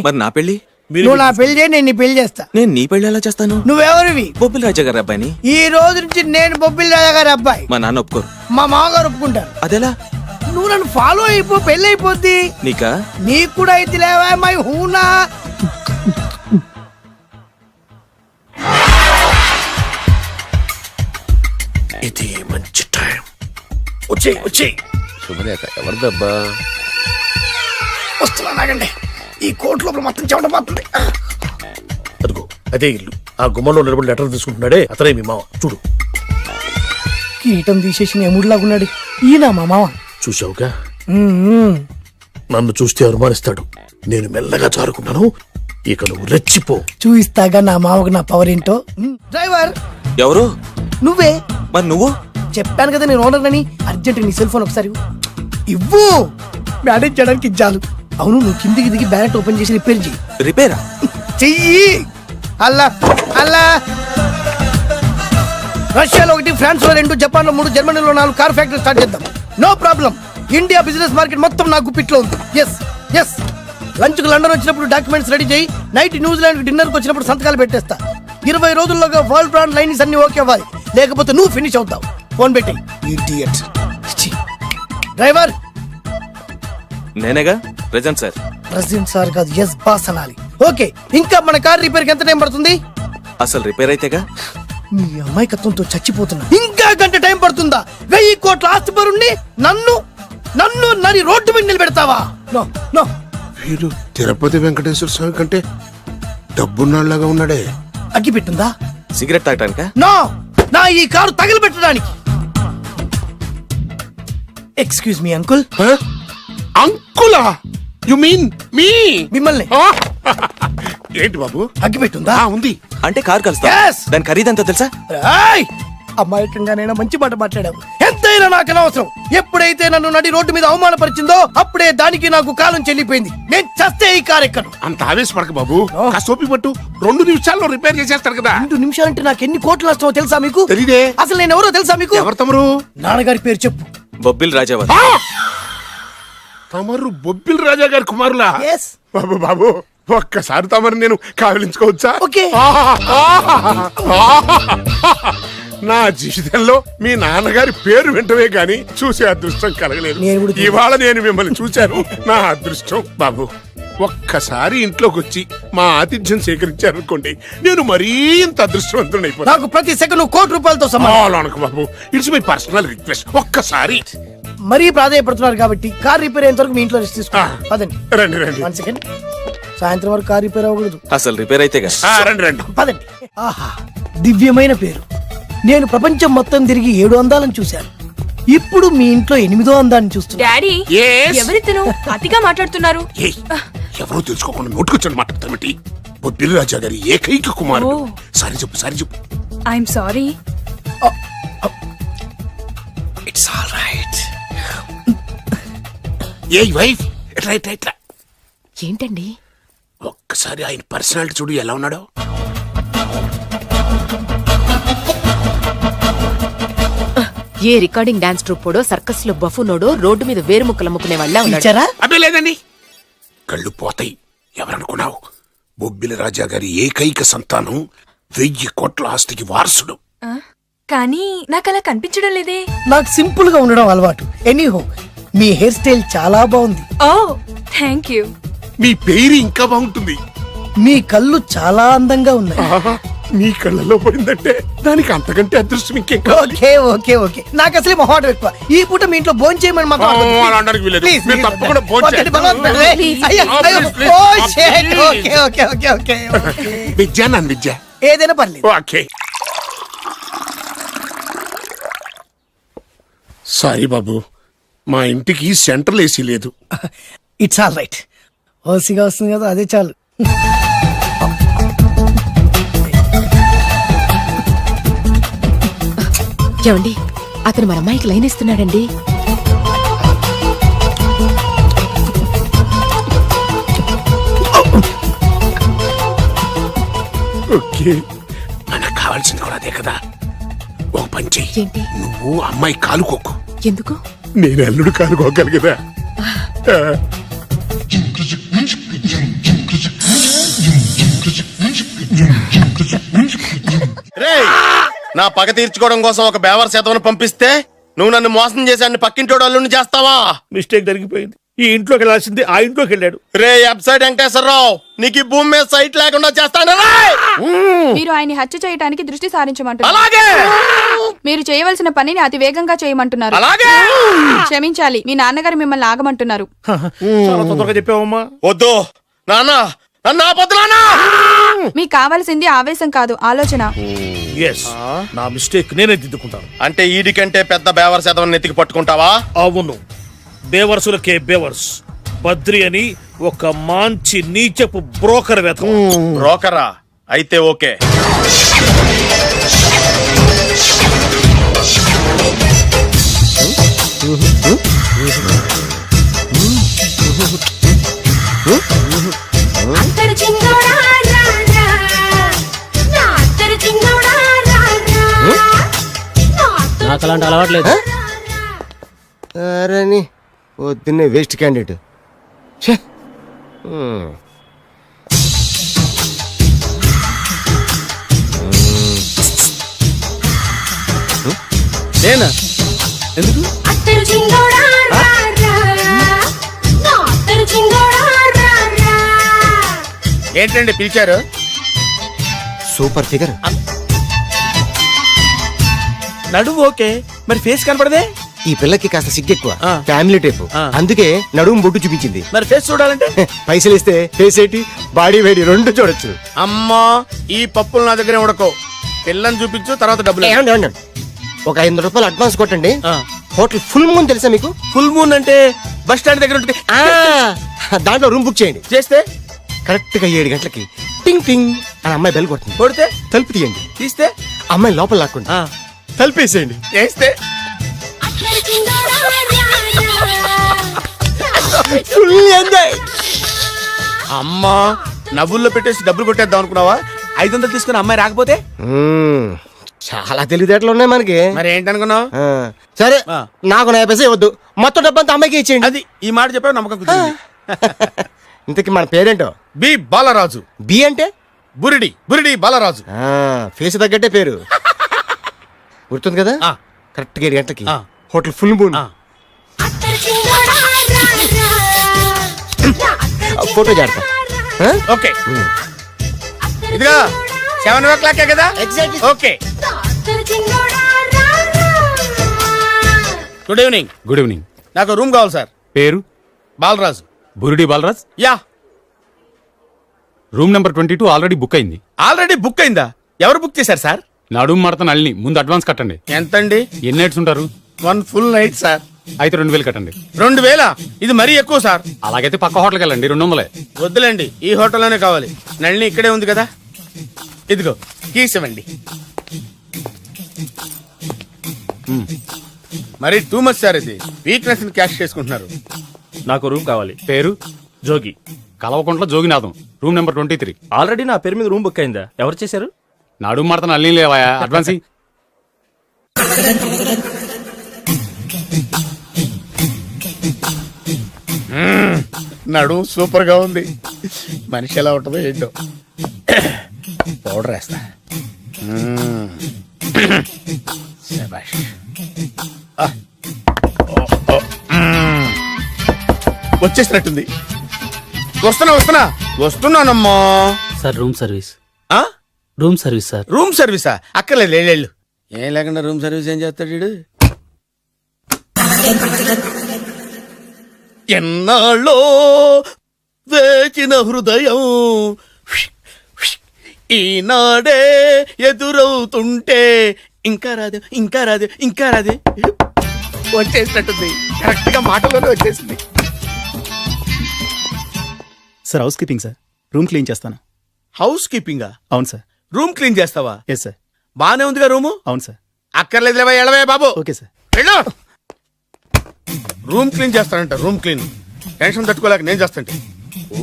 [SPEAKER 11] మరి నా పెళ్లి?
[SPEAKER 9] నువ్వు నా పెళ్లి చేయి, నేను నీ పెళ్లి చేస్తా.
[SPEAKER 11] నేను నీ పెళ్లి ఎలా చేస్తాను?
[SPEAKER 9] నువ్వెవరివి?
[SPEAKER 11] బొబ్బిలి రాజా గారి అబ్బాయిని.
[SPEAKER 9] ఈ రోజు నుంచి నేను బొబ్బిలి రాజా గారి అబ్బాయి.
[SPEAKER 11] మా నాన్న ఒప్పుకోరు.
[SPEAKER 9] మా మామగారు ఒప్పుకుంటారు.
[SPEAKER 11] అదెలా?
[SPEAKER 9] నువ్వు నన్ను ఫాలో అయిపో, పెళ్లి అయిపోద్ది.
[SPEAKER 11] నీకా?
[SPEAKER 9] నీకు కూడా అయితే లేవా మై హూనా.
[SPEAKER 2] ఇది మంచి టైం. వచ్చేయ్ వచ్చేయ్.
[SPEAKER 1] శుభలేఖ ఎవరిదబ్బా?
[SPEAKER 9] వస్తున్నా, నాగండి. ఈ కోట్ లోపల మొత్తం చెమట పోతుంది.
[SPEAKER 2] అదిగో అదే ఇల్లు. ఆ గుమ్మంలో నిలబడి లెటర్ తీసుకుంటున్నాడే అతనే మీ మామ. చూడు,
[SPEAKER 9] కీటం తీసేసి ఎముడిలాగున్నాడు. ఈయన మా మామ.
[SPEAKER 2] చూసావుగా, నన్ను చూస్తే అనుమానిస్తాడు. నేను మెల్లగా జారుకున్నాను. ఇక నువ్వు రెచ్చిపో.
[SPEAKER 9] చూయిస్తాగా నా మామకు నా పవర్ ఏంటో. డ్రైవర్
[SPEAKER 11] ఎవరు?
[SPEAKER 9] నువ్వే.
[SPEAKER 11] మరి నువ్వు?
[SPEAKER 9] చెప్పాను కదా నేను ఓనర్ అని. అర్జెంట్ నీ సెల్ ఫోన్ ఒకసారి ఇవ్వు. మేనేజ్ చేయడానికి ఇచ్చాను. అవును, నువ్వు కిందికి దిగి బ్యాలెట్ ఓపెన్ చేసి రిపేర్ చెయ్యి.
[SPEAKER 11] రిపేరా?
[SPEAKER 9] చెయ్యి. అల్లా అల్లా. రష్యాలో 1, ఫ్రాన్స్ లో 2, జపాన్ లో 3, జర్మనీలో 4 కార్ ఫ్యాక్టరీ స్టార్ట్ చేద్దాం. No problem. India business market మొత్తం నా గుప్పిట్లో ఉంది. Yes yes. లంచ్ కు లండన్ వచ్చినప్పుడు డాక్యుమెంట్స్ రెడీ చేయి. నైట్ న్యూజిలాండ్ డిన్నర్ కు వచ్చినప్పుడు సంతకాలు పెట్టేస్తా. 20 రోజుల్లోగా వరల్డ్ బ్రాండ్ లైన్స్ అన్ని ఓకే అవ్వాలి, లేకపోతే నువ్వు ఫినిష్ అవుతావు. ఫోన్ పెట్టి. ఇడియట్. డ్రైవర్.
[SPEAKER 11] నేనేగా ప్రెజెంట్ సార్.
[SPEAKER 9] ప్రెసిడెంట్ సార్ కాదు, ఎస్ బాస్ అనాలి. ఓకే, ఇంకా మన కార్ రిపేర్ కి ఎంత టైం పడుతుంది?
[SPEAKER 11] అసలు రిపేర్ అయితేగా.
[SPEAKER 9] మీ అమాయకత్వంతో చచ్చిపోతున్నా. ఇంకా గంట టైం పడుతుందా? 1000 కోట్ల ఆస్తి పరుణ్ణి నన్ను నన్ను నరి రోడ్డు మీద నిలబెడతావా? No no.
[SPEAKER 3] వీడు తిరుపతి వెంకటేశ్వర స్వామి కంటే డబ్బున్నాళ్ళగా ఉన్నాడే.
[SPEAKER 9] అగ్గి పెట్టుందా?
[SPEAKER 11] సిగరెట్ తాగటానికా?
[SPEAKER 9] నో, నా ఈ కారు తగిలిపెట్టడానికి. Excuse me uncle.
[SPEAKER 3] అంకులా? You mean me?
[SPEAKER 9] మిమ్మల్ని
[SPEAKER 3] ఏంటి బాబు?
[SPEAKER 9] అగ్గిపెట్టుందా?
[SPEAKER 3] ఉంది.
[SPEAKER 11] అంటే కారు కలుస్తా.
[SPEAKER 9] Yes.
[SPEAKER 11] దాని ఖరీదంతా తెలుసా?
[SPEAKER 9] ఏయ్! అమాయకంగానైనా మంచి మాట మాట్లాడావు. ఎంతైనా నాకు అనవసరం. ఎప్పుడైతే నన్ను నడి రోడ్డు మీద అవమానపరిచిందో అప్పుడే దానికి నాకు కాలం చెల్లిపోయింది. నేను చస్తే ఈ కారు ఎక్కను.
[SPEAKER 3] అంత ఆవేశపడక బాబు. కాస్త ఓపిక పట్టు. 2 నిమిషాల్లో రిపేర్ చేసేస్తారు కదా.
[SPEAKER 9] 2 నిమిషాలంటే నాకు ఎన్ని కోట్లు నష్టమో తెలుసా మీకు?
[SPEAKER 3] తెలీదే.
[SPEAKER 9] అసలు నేను ఎవరో తెలుసా మీకు?
[SPEAKER 3] ఎవరు తమరు?
[SPEAKER 9] నాన్నగారి పేరు చెప్పు.
[SPEAKER 11] బొబ్బిల్ రాజావారు.
[SPEAKER 3] తమరు బొబ్బిల్ రాజా గారి కుమారులా?
[SPEAKER 9] Yes.
[SPEAKER 3] బాబు బాబు, ఒక్కసారి తమరు నేను కావలించుకోవచ్చా?
[SPEAKER 9] ఓకే.
[SPEAKER 3] నా జీవితంలో మీ నాన్నగారి పేరు వింటమే గాని చూసే అదృష్టం కలగలేదు.
[SPEAKER 9] నేను కూడా
[SPEAKER 3] ఇవాళ నేను మిమ్మల్ని చూశాను. నా అదృష్టం. బాబు, ఒక్కసారి ఇంట్లోకి వచ్చి మా ఆతిథ్యం సేకరించారనుకోండి, నేను మరీ ఇంత అదృష్టవంతుడైపోతాను.
[SPEAKER 9] నాకు ప్రతి సెకండ్ కోటి సమానం.
[SPEAKER 3] అనకు బాబు, ఇట్స్ మై పర్సనల్ రిక్వెస్ట్. ఒక్కసారి.
[SPEAKER 9] మరీ ప్రాధాయపడుతున్నారు కాబట్టి కార్ రిపేర్ అయ్యేంత వరకు మీ ఇంట్లో రెస్ట్ తీసుకోండి. పదండి.
[SPEAKER 3] రండి రండి.
[SPEAKER 9] 1 సెకండ్. సాయంత్రం వరకు కార్ రిపేర్ అవ్వకూడదు.
[SPEAKER 11] అసలు రిపేర్ అయితేగా.
[SPEAKER 3] రండి రండి.
[SPEAKER 9] పదండి. ఆహా, దివ్యమైన పేరు. నేను ప్రపంచం మొత్తం తిరిగి 7 అందాలను చూశాను. ఇప్పుడు మీ ఇంట్లో 8వ అందాన్ని చూస్తున్నా.
[SPEAKER 7] Daddy,
[SPEAKER 3] Yes.
[SPEAKER 7] ఎవరితను అతిగా మాట్లాడుతున్నారు?
[SPEAKER 3] ఏయ్, ఎవరో తెలుసుకోకుండా నోటుకొచ్చాను మాట్లాడతామటి. బొబ్బిలి రాజా గారి ఏకైక కుమారుడు. సారీ చెప్పు, సారీ చెప్పు.
[SPEAKER 7] I'm sorry.
[SPEAKER 3] It's all right. A wife, ఎట్లా ఎట్లా ఎట్లా?
[SPEAKER 7] ఏంటండి?
[SPEAKER 3] ఒక్కసారి ఆయన పర్సనాలిటీ చూడు ఎలా ఉన్నాడో.
[SPEAKER 7] ఏ రికార్డింగ్ డాన్స్ ట్రూపోడో, సర్కస్ లో బఫూనోడో, రోడ్డు మీద వేరుముక్కలు అమ్ముకునే వాళ్ళ ఉన్నాడు.
[SPEAKER 9] ఇచ్చారా?
[SPEAKER 3] అబ్బే లేదండి. కళ్ళు పోతాయి. ఎవరనుకున్నావు? బొబ్బిలి రాజా గారి ఏకైక సంతానం, 1000 కోట్ల ఆస్తికి వారసుడు.
[SPEAKER 7] కానీ నాకు అలా కనిపించడం లేదే.
[SPEAKER 9] నాకు సింపుల్ గా ఉండడం అలవాటు. ఎనీహో, మీ హెయిర్ స్టైల్ చాలా బాగుంది.
[SPEAKER 7] ఓ, థ్యాంక్ యూ.
[SPEAKER 3] మీ పేరు ఇంకా బాగుంటుంది.
[SPEAKER 9] మీ కళ్ళు చాలా అందంగా ఉన్నాయి.
[SPEAKER 3] ఆహా, మీ కళ్ళలో పడిందంటే దానికి అంతకంటే అదృష్టం ఇంకేం కావాలి?
[SPEAKER 9] Okay okay okay. నాకు అసలే మొహాటం ఎక్కువ. ఈ పూట మీ ఇంట్లో భోజనం చేయమని మాత్రం అనొద్దు.
[SPEAKER 3] అలా అనడానికి వీలేదు.
[SPEAKER 9] Please,
[SPEAKER 3] మీరు
[SPEAKER 9] please.
[SPEAKER 3] తప్పకుండా భోజనం
[SPEAKER 9] ఒకటి
[SPEAKER 3] చేయండి.
[SPEAKER 9] బలవంతం.
[SPEAKER 7] Please.
[SPEAKER 9] అయ్యో, అయ్యో.
[SPEAKER 3] Please, please.
[SPEAKER 9] Oh, shit. Okay okay okay okay okay.
[SPEAKER 3] Vidya నన్ను విద్య.
[SPEAKER 9] ఏదైనా పర్లేదు.
[SPEAKER 3] ఓకే. సారీ బాబు, మా ఇంటికి సెంట్రల్ ఏసీ లేదు.
[SPEAKER 9] It's all right. ఓసిగా వస్తుంది కదా, అదే చాలు.
[SPEAKER 7] ఏమండి, అతను మన అమ్మాయికి లైన్ ఇస్తున్నాడండి.
[SPEAKER 3] ఓకే, మనకు కావాల్సింది కూడా అదే కదా. ఒక పని చెయ్యి.
[SPEAKER 7] ఏంటి?
[SPEAKER 3] నువ్వు అమ్మాయి కాలుకోకు,
[SPEAKER 7] ఎందుకు?
[SPEAKER 3] నేను అల్లుడు కాలుకోగలి కదా.
[SPEAKER 4] నా పగ తీర్చుకోవడం కోసం ఒక బేవర్ శాతం పంపిస్తే నువ్వు నన్ను మోసం చేశాన్ని పక్కింటోడు అల్లుని చేస్తావా?
[SPEAKER 2] మిస్టేక్ జరిగిపోయింది. ఈ ఇంట్లోకి వెళ్ళాల్సింది ఆ ఇంట్లోకి వెళ్ళాడు.
[SPEAKER 4] రే వెబ్సైట్ వెంకటేశ్వరరావు, నీకు ఈ భూమి మీద సైట్ లేకుండా చేస్తాను.
[SPEAKER 7] మీరు ఆయన్ని హత్య చేయడానికి దృష్టి సారించమంటున్నారు.
[SPEAKER 4] అలాగే.
[SPEAKER 7] మీరు చేయవలసిన పనిని అతి వేగంగా చేయమంటున్నారు.
[SPEAKER 4] అలాగే.
[SPEAKER 7] క్షమించాలి, మీ నాన్నగారు మిమ్మల్ని ఆగమంటున్నారు.
[SPEAKER 2] చాలా తొందరగా చెప్పావమ్మా.
[SPEAKER 4] వద్దు నాన్న, నన్ను ఆపొద్దు నాన్న.
[SPEAKER 7] మీకు కావాల్సింది ఆవేశం కాదు, ఆలోచన.
[SPEAKER 2] ఎస్, నా మిస్టేక్ నేనే దిద్దుకుంటాను.
[SPEAKER 4] అంటే ఈడి కంటే పెద్ద బేవర్ శాతం నెత్తికి పట్టుకుంటావా?
[SPEAKER 2] అవును, బేవర్సులకే బేవర్స్. బద్రి అని ఒక మంచి నీచపు బ్రోకర్ వేతం.
[SPEAKER 4] బ్రోకరా? అయితే ఓకే.
[SPEAKER 12] నాకు అలాంటి అలవాట్లేదు. అరే పొద్దున్నే వేస్ట్ క్యాండిడేట్. నేనా? ఎందుకు?
[SPEAKER 4] ఏంటండి పిలిచారు?
[SPEAKER 12] Super figure.
[SPEAKER 4] నడుము ఓకే, మరి ఫేస్ కనపడదే.
[SPEAKER 12] ఈ పిల్లకి కాస్త సిగ్గెక్కువ, ఫ్యామిలీ టైప్. అందుకే నడుము బొట్టు చూపించింది.
[SPEAKER 4] మరి ఫేస్ చూడాలంటే
[SPEAKER 12] పైసలు ఇస్తే ఫేస్ ఏంటి, బాడీ వేడి 2 చూడొచ్చు.
[SPEAKER 4] అమ్మా, ఈ పప్పులు నా దగ్గర ఉడకో. పిల్లని చూపించు తర్వాత డబ్బులు
[SPEAKER 12] ఏమండి ఏమండి ఒక 500 రూపాయలు అడ్వాన్స్ కొట్టండి. హోటల్ ఫుల్ మూన్ తెలుసా మీకు?
[SPEAKER 4] ఫుల్ మూన్ అంటే బస్ స్టాండ్ దగ్గర ఉంటుంది.
[SPEAKER 12] దాంట్లో రూమ్ బుక్ చేయండి.
[SPEAKER 4] చేస్తే
[SPEAKER 12] కరెక్ట్ గా 7 గంటలకి టింగ్ టింగ్ అని అమ్మాయి బెల్ కొడుతుంది.
[SPEAKER 4] కొడితే
[SPEAKER 12] తలుపు తీయండి.
[SPEAKER 4] తీస్తే
[SPEAKER 12] అమ్మాయి లోపల లాక్కోండి. తలుపేసేయండి.
[SPEAKER 4] చేస్తే
[SPEAKER 12] ఫుల్ ఎంజాయ్.
[SPEAKER 4] అమ్మా నవ్వుల్లో పెట్టేసి డబ్బులు కొట్టేద్దాం అనుకున్నావా? 500 తీసుకుని అమ్మాయి రాకపోతే
[SPEAKER 12] చాలా తెలివితేటలు ఉన్నాయి మనకి.
[SPEAKER 4] మరి ఏంటనుకున్నావు?
[SPEAKER 12] సరే నాకు 50 పైసలు ఇవ్వద్దు, మొత్తం డబ్బంతా అమ్మాయికి ఇచ్చేయండి.
[SPEAKER 4] అది ఈ మాట చెప్పావు నమ్మకం కుదిరింది.
[SPEAKER 12] ఇంతకీ మన పేరేంటో?
[SPEAKER 4] బి బాలరాజు.
[SPEAKER 12] బి అంటే
[SPEAKER 4] బురిడి బురిడి బాలరాజు.
[SPEAKER 12] ఫేస్ తగ్గట్టే పేరు. గుర్తుంది కదా? కరెక్ట్ గా 7 గంటలకి హోటల్ ఫుల్ మూన్. ఫోటో చేడతా.
[SPEAKER 4] ఓకే ఇదిగా 7 కదా?
[SPEAKER 12] Exactly.
[SPEAKER 4] Okay. Good evening.
[SPEAKER 10] Good evening.
[SPEAKER 4] నాకు రూమ్ కావాలి సార్.
[SPEAKER 10] పేరు?
[SPEAKER 4] Balaraju.
[SPEAKER 10] Burudi Balaraj.
[SPEAKER 4] Yeah.
[SPEAKER 10] Room number 22 already book అయింది.
[SPEAKER 4] ఆల్రెడీ బుక్ అయిందా? ఎవరు బుక్ చేశారు సార్?
[SPEAKER 10] నడుము మడత నల్ని. ముందు అడ్వాన్స్ కట్టండి.
[SPEAKER 4] ఎంతండి?
[SPEAKER 10] ఎన్ని నైట్స్ ఉంటారు?
[SPEAKER 4] 1 ఫుల్ నైట్ సార్.
[SPEAKER 10] అయితే 2000 కట్టండి.
[SPEAKER 4] 2000? ఇది మరీ ఎక్కువ సార్.
[SPEAKER 10] అలాగైతే పక్క హోటల్కి వెళ్ళండి, 200.
[SPEAKER 4] వద్దులేండి, ఈ హోటల్లోనే కావాలి. నళిని ఇక్కడే ఉంది కదా, ఇదిగో కీస్ ఇవ్వండి. మరి టూ మచ్ సార్, ఇది వీక్నెస్ ని క్యాష్ చేసుకుంటున్నారు.
[SPEAKER 8] నాకు రూమ్ కావాలి.
[SPEAKER 10] పేరు?
[SPEAKER 8] జోగి.
[SPEAKER 10] కలవకుంట్ల జోగినాథం. Room number 23.
[SPEAKER 8] ఆల్రెడీ నా పేరు మీద రూమ్ బుక్ అయిందా? ఎవరు చేశారు?
[SPEAKER 10] నడుము మడత నల్ని లేవా? అడ్వాన్స్ ఇయ్యి.
[SPEAKER 4] నడు సూపర్ గా ఉంది. మనిషి ఎలా ఉంటుందో ఏంటో. పౌడర్ వేస్తా. శభాష్. వచ్చేసినట్టుంది. వస్తున్నానమ్మా.
[SPEAKER 8] Sir room service.
[SPEAKER 4] ఆ?
[SPEAKER 8] Room service sir.
[SPEAKER 4] రూమ్ సర్వీసా? అక్కర్లేదు, లేళ్ళు. ఏం లేకుండా రూమ్ సర్వీస్ ఏం చేస్తాడు వీడు? ఎన్నాళ్ళో వేచిన హృదయం ఈనాడే ఎదురవుతుంటే ఇంకా రాదు, ఇంకా రాదు, ఇంకా రాదు. వచ్చేసినట్టుంది. కరెక్ట్ గా మాటలోనే వచ్చేసింది.
[SPEAKER 8] Sir housekeeping sir. Room clean చేస్తాను.
[SPEAKER 4] హౌస్ కీపింగా?
[SPEAKER 8] అవును సార్.
[SPEAKER 4] రూమ్ క్లీన్ చేస్తావా?
[SPEAKER 8] Yes sir.
[SPEAKER 4] బానే ఉందిగా రూము?
[SPEAKER 8] అవును సార్.
[SPEAKER 4] అక్కర్లేదు, లేవా ఎడవే బాబు.
[SPEAKER 8] Okay sir.
[SPEAKER 4] వెళ్ళు. రూమ్ క్లీన్ చేస్తానంట. రూమ్ క్లీన్ టెన్షన్ తట్టుకోలేక నేను చేస్తాంటే. ఓ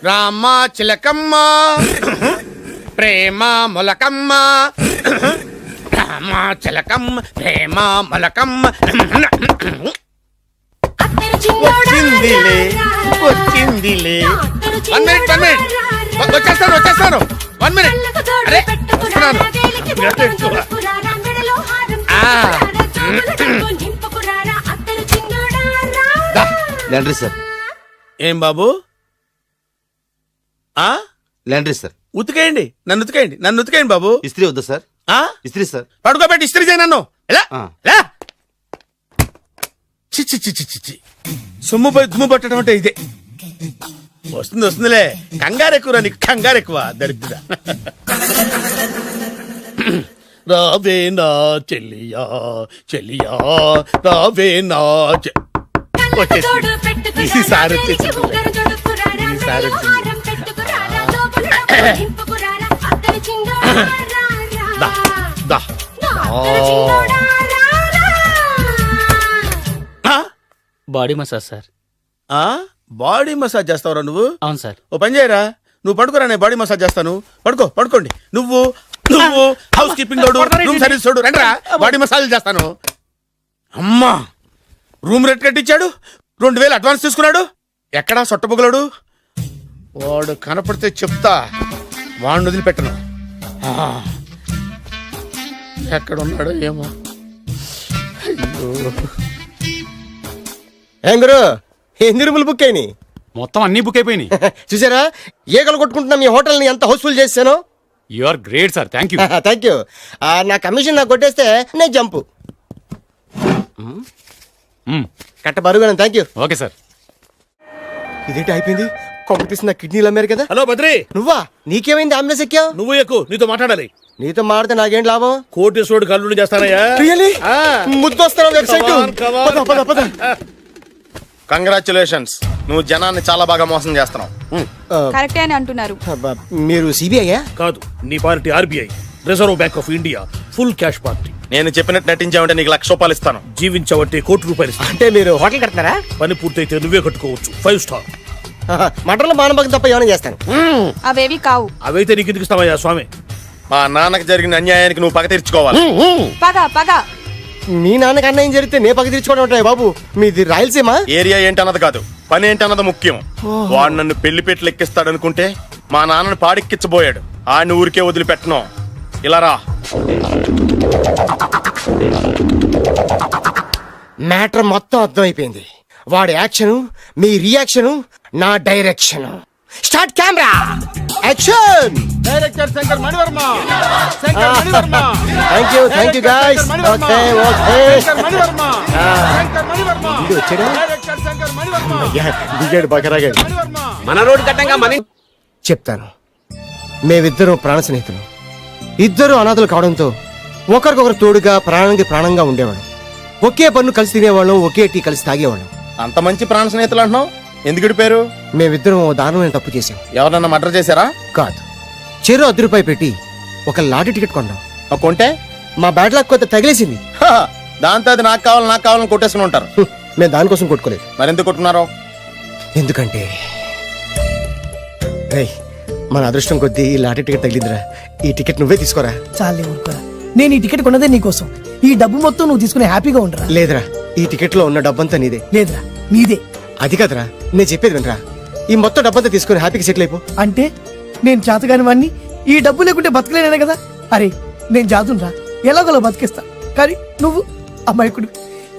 [SPEAKER 4] రామ చిలకమ్మ ప్రేమ మొలకమ్మ, రామ చిలకమ్మ ప్రేమ మొలకమ్మ. వచ్చిందిలే వచ్చిందిలే. 1 minute 1 minute. వచ్చేస్తాను 1 minute. అరే వస్తున్నాను.
[SPEAKER 12] Laundry sir.
[SPEAKER 4] ఏం బాబు?
[SPEAKER 12] Laundry sir.
[SPEAKER 4] ఉతికేయండి, నన్ను ఉతికేయండి, నన్ను ఉతికేయండి బాబు.
[SPEAKER 12] ఇస్త్రీ వద్దా సార్? ఇస్త్రీ సార్.
[SPEAKER 4] పడుకోబెట్టి ఇస్త్రీ చేయి నన్ను. ఎలా చిచ్చి చిచ్చి చిచ్చి. సొమ్ము పోయి దుమ్ము పట్టడం అంటే ఇదే. వస్తుందిలే. కంగారు ఎక్కువ, నీకు కంగారు ఎక్కువ. దరిద్ర. రావే నా చెల్లియా చెల్లియా రావే నా ఈసారి
[SPEAKER 8] body massage sir.
[SPEAKER 4] Body massage చేస్తావురా నువ్వు?
[SPEAKER 8] అవును సార్.
[SPEAKER 4] ఓ పని చేయరా, నువ్వు పడుకోరా, నేను బాడీ మసాజ్ చేస్తాను. పడుకోండి. నువ్వు హౌస్ కీపింగ్ తోడు, రూమ్ సర్వీస్ తోడు, రండిరా బాడీ మసాజ్ చేస్తాను. అమ్మా, రూమ్ రేట్ కట్టించాడు, 2000 అడ్వాన్స్ తీసుకున్నాడు. ఎక్కడా సొట్టబుగలాడు? వాడు కనపడితే చెప్తా, వాడిని వదిలిపెట్టను. ఎక్కడున్నాడో ఏమో.
[SPEAKER 12] ఏం గురు, ఎన్ని రూములు బుక్ అయినాయి?
[SPEAKER 10] మొత్తం అన్ని బుక్ అయిపోయినాయి.
[SPEAKER 12] చూసారా ఏగలు కొట్టుకుంటున్నా మీ హోటల్ ని ఎంత హౌస్ఫుల్ చేశాను.
[SPEAKER 10] You are great sir. Thank you.
[SPEAKER 12] Thank you. నా కమిషన్ నాకు కొట్టేస్తే నేను జంపు కట్ట బరుగాను. Thank you.
[SPEAKER 10] Okay sir.
[SPEAKER 12] ఇదేంటి అయిపోయింది? కొంపతీసి నా కిడ్నీలు అమ్మారు కదా.
[SPEAKER 2] హలో బద్రి,
[SPEAKER 12] నువ్వా? నీకేమైంది అంబులెన్స్ ఎక్కావు?
[SPEAKER 2] నువ్వు ఎక్కువ, నీతో మాట్లాడాలి.
[SPEAKER 12] నీతో మాడితే నాకేం లాభం?
[SPEAKER 2] కోటేశ్వరుడు కల్లుడు చేస్తానయ్యా.
[SPEAKER 12] ముద్దొస్తాను వెబ్సైట్.
[SPEAKER 4] కంగ్రాచులేషన్స్, నువ్వు జనాన్ని చాలా బాగా మోసం చేస్తున్నావు.
[SPEAKER 7] కరెక్టే అని అంటున్నారు.
[SPEAKER 12] మీరు సిబిఐయా?
[SPEAKER 2] కాదు, నీ party RBI, reserve bank of India, full cash party.
[SPEAKER 4] నేను చెప్పినట్టు నటించావంటే నీకు ₹1,00,000 ఇస్తాను.
[SPEAKER 2] జీవించవంటే ₹1,00,00,000 ఇస్తాను.
[SPEAKER 12] అంటే మీరు హోటల్ కడతారా?
[SPEAKER 2] పని పూర్తయితే నువ్వే కట్టుకోవచ్చు, 5 స్టార్.
[SPEAKER 12] మటన్లో మానభంగం తప్ప ఏమైనా చేస్తాను.
[SPEAKER 7] అవేవి కావు.
[SPEAKER 2] అవైతే నీకు ఎందుకు ఇస్తావయ్యా స్వామి?
[SPEAKER 4] మా నాన్నకి జరిగిన అన్యాయానికి నువ్వు పగ తీర్చుకోవాలి.
[SPEAKER 7] పగ
[SPEAKER 12] మీ నాన్నకి అన్యాయం జరిగితే నే పక్క తీర్చుకోవడం ఉంటాయి బాబు. మీది రాయలసీమ.
[SPEAKER 4] ఏరియా ఏంటన్నది కాదు, పని ఏంటన్నది ముఖ్యం. వాడు నన్ను పెళ్లి పెట్లు ఎక్కిస్తాడనుకుంటే మా నాన్నని పాడెక్కించబోయాడు. ఆయన ఊరికే వదిలిపెట్టను. ఇలా రా.
[SPEAKER 12] మ్యాటర్ మొత్తం అర్థమైపోయింది. వాడి యాక్షన్, మీ రియాక్షన్, నా direction. Start camera, action.
[SPEAKER 4] Director Shankar Mani Varma.
[SPEAKER 12] Thank you guys. Okay వచ్చాడు, దిగాడు బకరాగాడు.
[SPEAKER 1] మన రోడ్డు కట్టంగా మన
[SPEAKER 12] చెప్తాను. మేమిద్దరం ప్రాణ స్నేహితులు. ఇద్దరు అనాథలు కావడంతో ఒకరికొకరు తోడుగా ప్రాణానికి ప్రాణంగా ఉండేవాళ్ళం. ఒకే పన్ను కలిసి తినేవాళ్ళం, ఒకే టీ కలిసి తాగేవాళ్ళం.
[SPEAKER 4] అంత మంచి ప్రాణ స్నేహితులు అంటున్నావు, ఎందుకు పేరు?
[SPEAKER 12] మేమిద్దరం ఓ దారుణమైన తప్పు చేసాం.
[SPEAKER 4] ఎవరన్నా మర్డర్ చేశారా?
[SPEAKER 12] కాదు, చెరో ₹10 పెట్టి ఒక లాటరీ టికెట్ కొన్నాం.
[SPEAKER 4] కొంటే
[SPEAKER 12] మా బ్యాడ్ లక్ కొంత తగిలేసింది.
[SPEAKER 4] దాంతో అది నాకు కావాలని కొట్టేసుకుని ఉంటారు.
[SPEAKER 12] మేము దానికోసం కొట్టుకోలేదు.
[SPEAKER 4] మరెందుకు కొట్టుకున్నారో?
[SPEAKER 12] ఎందుకంటే మన అదృష్టం కొద్దీ ఈ లాటరీ టికెట్ తగిలిందిరా. ఈ టికెట్ నువ్వే తీసుకోరా.
[SPEAKER 9] చాలే ఊరుకోరా, నేను ఈ టికెట్ కొన్నదే నీకోసం. ఈ డబ్బు మొత్తం నువ్వు తీసుకుని హ్యాపీగా ఉండరా.
[SPEAKER 12] లేదురా, ఈ టికెట్ లో ఉన్న డబ్బంతా నీదే.
[SPEAKER 9] లేదురా, నీదే.
[SPEAKER 12] అది కదరా, నేను చెప్పేది వినరా. ఈ మొత్తం డబ్బంతా తీసుకుని హ్యాపీగా సెటిల్ అయిపో.
[SPEAKER 9] అంటే నేను చేతగాని వాడిని, ఈ డబ్బు లేకుంటే బతకలేనే కదా. అరే నేను జాతునరా, ఎలాగోలా బతికేస్తా. కానీ నువ్వు అమాయకుడు,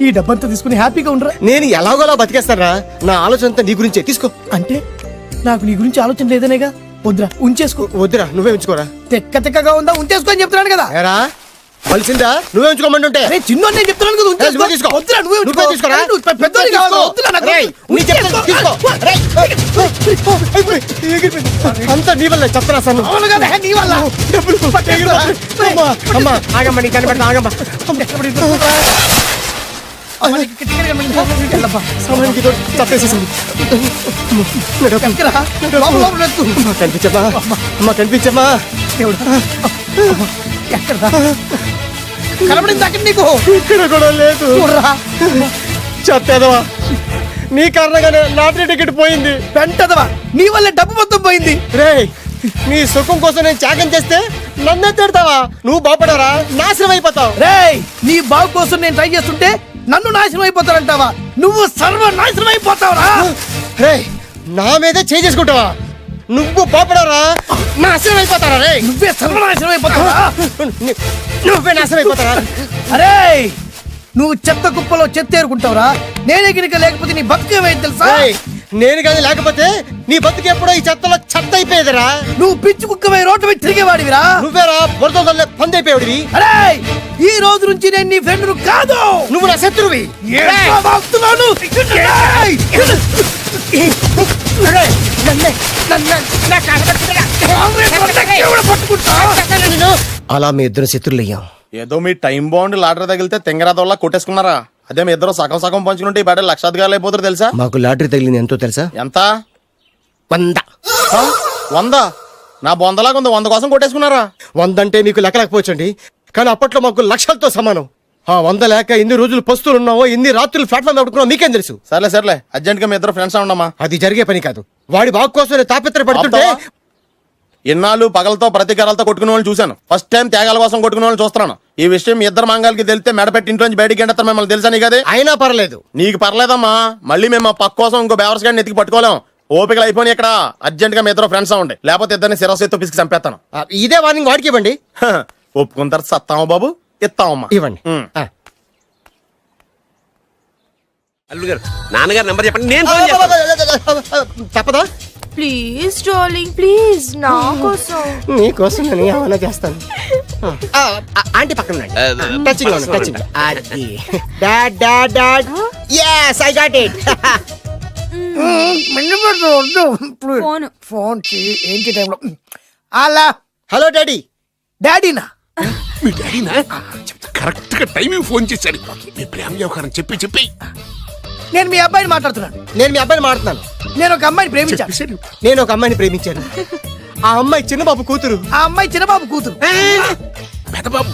[SPEAKER 9] ఈ డబ్బంతా తీసుకుని హ్యాపీగా ఉండరా.
[SPEAKER 12] నేను ఎలాగోలా బతికేస్తారా, నా ఆలోచన అంతా నీ గురించే. తీసుకో.
[SPEAKER 9] అంటే నాకు నీ గురించి ఆలోచన లేదనేగా. వద్దురా, ఉంచేసుకో.
[SPEAKER 12] వద్దురా, నువ్వే ఉంచుకోరా.
[SPEAKER 9] తెక్కగా ఉందా, ఉంచేసుకో అని చెప్తున్నాను కదా.
[SPEAKER 12] ఏరా కలిసిందా? నువ్వే ఉంచుకోమంటుంటే.
[SPEAKER 9] అరే చిన్న నేను చెప్తున్నాను కదా, ఉంచేసుకో.
[SPEAKER 12] తీసుకో.
[SPEAKER 9] వద్దురా, నువ్వే
[SPEAKER 12] నువ్వే తీసుకోరా.
[SPEAKER 9] పెద్దోడి కావాలి. వద్దురా, నాకు
[SPEAKER 12] తీసుకో. అంతా నీ వల్ల చెప్తారా సార్.
[SPEAKER 9] అవును కదా, నీ వల్ల.
[SPEAKER 12] అమ్మా ఆగమ్మా, నీ కనిపెడతా ఆగమ్మా. కనిపించమ్మా, అమ్మా కనిపించమ్మా.
[SPEAKER 9] కనబడింది అక్కడ నీకు.
[SPEAKER 12] ఇక్కడ కూడా లేదు. చెత్తదవా, నీ కారణంగానే లాటరీ టికెట్ పోయింది.
[SPEAKER 9] పెంటదవా, నీ వల్ల డబ్బు మొత్తం పోయింది.
[SPEAKER 12] రే, నీ సుఖం కోసం నేను త్యాగం చేస్తే నన్నే తిడతావా? నువ్వు బాగుపడరా, నాశనం అయిపోతావు.
[SPEAKER 9] రే, నీ బాగు కోసం నేను ట్రై చేస్తుంటే నన్ను నాశనం అయిపోతానంటావా? నువ్వు సర్వనాశనం అయిపోతావురా.
[SPEAKER 12] రే, నా మీదే చేసుకుంటావా? నువ్వు బాగుపడరా, నాశనం అయిపోతారా? రే,
[SPEAKER 9] నువ్వే సర్వనాశనం అయిపోతావా?
[SPEAKER 12] నువ్వే నాశనం అయిపోతారా?
[SPEAKER 9] అరే, నువ్వు చెత్త కుప్పలో చెత్త ఏరుకుంటావురా. నేనే గినక లేకపోతే నీ బతుకేమైంది తెలుసా?
[SPEAKER 12] నేను కానీ లేకపోతే నీ బతుకు ఎప్పుడో ఈ చెత్తలో చెత్త అయిపోయేదిరా.
[SPEAKER 9] నువ్వు పిచ్చి కుక్కవై రోడ్డు మీద తిరిగేవాడివిరా.
[SPEAKER 12] నువ్వేరా బురదలే పందైపోయాడివి.
[SPEAKER 9] అరే, ఈ రోజు నుంచి నేను నీ ఫ్రెండ్ కాదు,
[SPEAKER 12] నువ్వు నా శత్రువి. అలా మీ ఇద్దరు శత్రులయ్యాం.
[SPEAKER 4] ఏదో మీ టైం బాండ్ లాటరీ తగిలితే తెంగరాదోళ్ళ కొట్టేసుకున్నారా? అదే మీ ఇద్దరు సగం సగం పంచుకుంటే ఈ బయట లక్షాధికారులు అయిపోతారు తెలుసా?
[SPEAKER 12] మాకు లాటరీ తగిలింది ఎంతో తెలుసా?
[SPEAKER 4] ఎంత?
[SPEAKER 12] 100.
[SPEAKER 4] 100? నా బొందలాగా ఉంది, 100 కోసం కొట్టేసుకున్నారా?
[SPEAKER 12] 100 అంటే మీకు లెక్క లేకపోవచ్చండి, కానీ అప్పట్లో మాకు లక్షలతో సమానం. ఆ 100 లేక ఎన్ని రోజులు పస్తులు ఉన్నావో, ఎన్ని రాత్రులు ప్లాట్ఫామ్ పడుకున్నావో మీకేం తెలుసు?
[SPEAKER 4] సర్లే అర్జెంట్ గా మీ ఇద్దరు ఫ్రెండ్స్ ఉండమ్మా.
[SPEAKER 12] అది జరిగే పని కాదు. వాడి బాగు కోసం తాపిత్ర పడుతుంటే
[SPEAKER 4] ఇన్నాళ్ళు పగలతో ప్రతీకారాలతో కొట్టుకునే వాళ్ళు చూశాను. ఫస్ట్ టైం త్యాగాల కోసం కొట్టుకునే వాళ్ళు చూస్తున్నాను. ఈ విషయం మీ ఇద్దరు మంగాలకి తెలిస్తే మెడపెట్టి ఇంట్లో నుంచి బయటికి ఎండతారు. మిమ్మల్ని తెలుసా నీకు? అదే
[SPEAKER 12] అయినా పర్లేదు.
[SPEAKER 4] నీకు పర్లేదమ్మా, మళ్ళీ మేము మా పక్క కోసం ఇంకో బేవర్స్ గాడిని ఎత్తికి పట్టుకోలేం. ఓపికలు అయిపోయి ఇక్కడ అర్జెంట్ గా మీ ఇద్దరు ఫ్రెండ్స్ అవ్వండి, లేకపోతే ఇద్దరిని శిరస్సుతో పిసికి చంపేస్తాను.
[SPEAKER 12] ఇదే వార్నింగ్ వాడికి ఇవ్వండి.
[SPEAKER 4] ఒప్పుకుంటారు సత్తామా బాబు? ఇస్తామమ్మా,
[SPEAKER 12] ఇవ్వండి.
[SPEAKER 1] అల్లుడు గారు, నాన్నగారు నెంబర్ చెప్పండి, నేను ఫోన్ చేస్తాను.
[SPEAKER 12] తప్పదా?
[SPEAKER 7] ప్లీజ్ డార్లింగ్, ప్లీజ్ నా కోసం.
[SPEAKER 12] నీ కోసం నేను ఏమైనా చేస్తాను. ఆంటీ పక్కన touching touching. Dad dad dad, yes I got it.
[SPEAKER 9] ఇప్పుడు
[SPEAKER 7] ఫోను.
[SPEAKER 9] ఫోన్ ఏంటి టైంలో అలా
[SPEAKER 12] హలో డాడీ.
[SPEAKER 9] డాడీనా
[SPEAKER 3] మీ డాడీనా కరెక్ట్ గా టైమింగ్ ఫోన్ చేశాడు. మీ ప్రేమ వ్యవహారం చెప్పి
[SPEAKER 9] నేను మీ అబ్బాయిని మాట్లాడుతున్నాను.
[SPEAKER 12] నేను మీ అబ్బాయిని మాట్లాడుతున్నాను.
[SPEAKER 9] నేను ఒక అమ్మాయిని ప్రేమించాను.
[SPEAKER 3] చెప్పేశాడు.
[SPEAKER 12] నేను ఒక అమ్మాయిని ప్రేమించాను. ఆ అమ్మాయి చిన్నబాబు కూతురు.
[SPEAKER 9] ఆ అమ్మాయి చిన్నబాబు కూతురు. పెద్దబాబు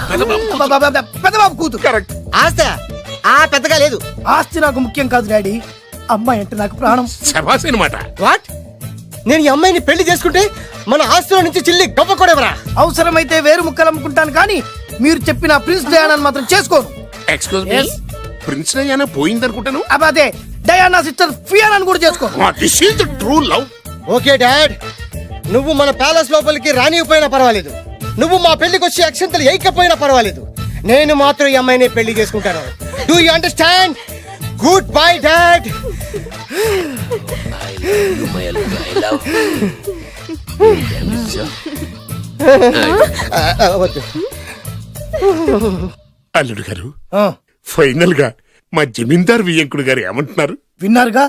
[SPEAKER 9] కూతురు.
[SPEAKER 3] కరెక్ట్.
[SPEAKER 12] ఆస్త ఆ పెద్దగా లేదు.
[SPEAKER 9] ఆస్తి నాకు ముఖ్యం కాదు డాడీ, అమ్మాయి అంటే నాకు ప్రాణం.
[SPEAKER 3] శబాస్ అనమాట.
[SPEAKER 12] వాట్? నేను ఈ అమ్మాయిని పెళ్లి చేసుకుంటే మన ఆస్తిలో నుంచి చిల్లి గొప్ప కూడా ఎవరా?
[SPEAKER 9] అవసరమైతే వేరు ముక్కలు అమ్ముకుంటాను కానీ మీరు చెప్పిన ప్రిన్స్ డయానాని మాత్రం చేసుకోను.
[SPEAKER 3] Excuse me,
[SPEAKER 9] Yes.
[SPEAKER 3] Prince Diana పోయిందనుకుంటాను.
[SPEAKER 9] అదే డయానా సిస్టర్ ఫియానాని కూడా చేసుకోను.
[SPEAKER 3] This is the true love.
[SPEAKER 12] Okay dad, నువ్వు మన ప్యాలెస్ లోపలికి రానిపోయినా పర్వాలేదు, నువ్వు మా పెళ్లికి వచ్చి అక్షంతలు వేయకపోయినా పర్వాలేదు, నేను మాత్రం ఈ అమ్మాయిని పెళ్లి చేసుకుంటాను. Do you understand? Good bye dad. వద్దు.
[SPEAKER 3] అల్లుడు గారు, ఫైనల్ గా మా జమీందార్ వియ్యంకుడు గారు ఏమంటున్నారు?
[SPEAKER 9] విన్నారుగా,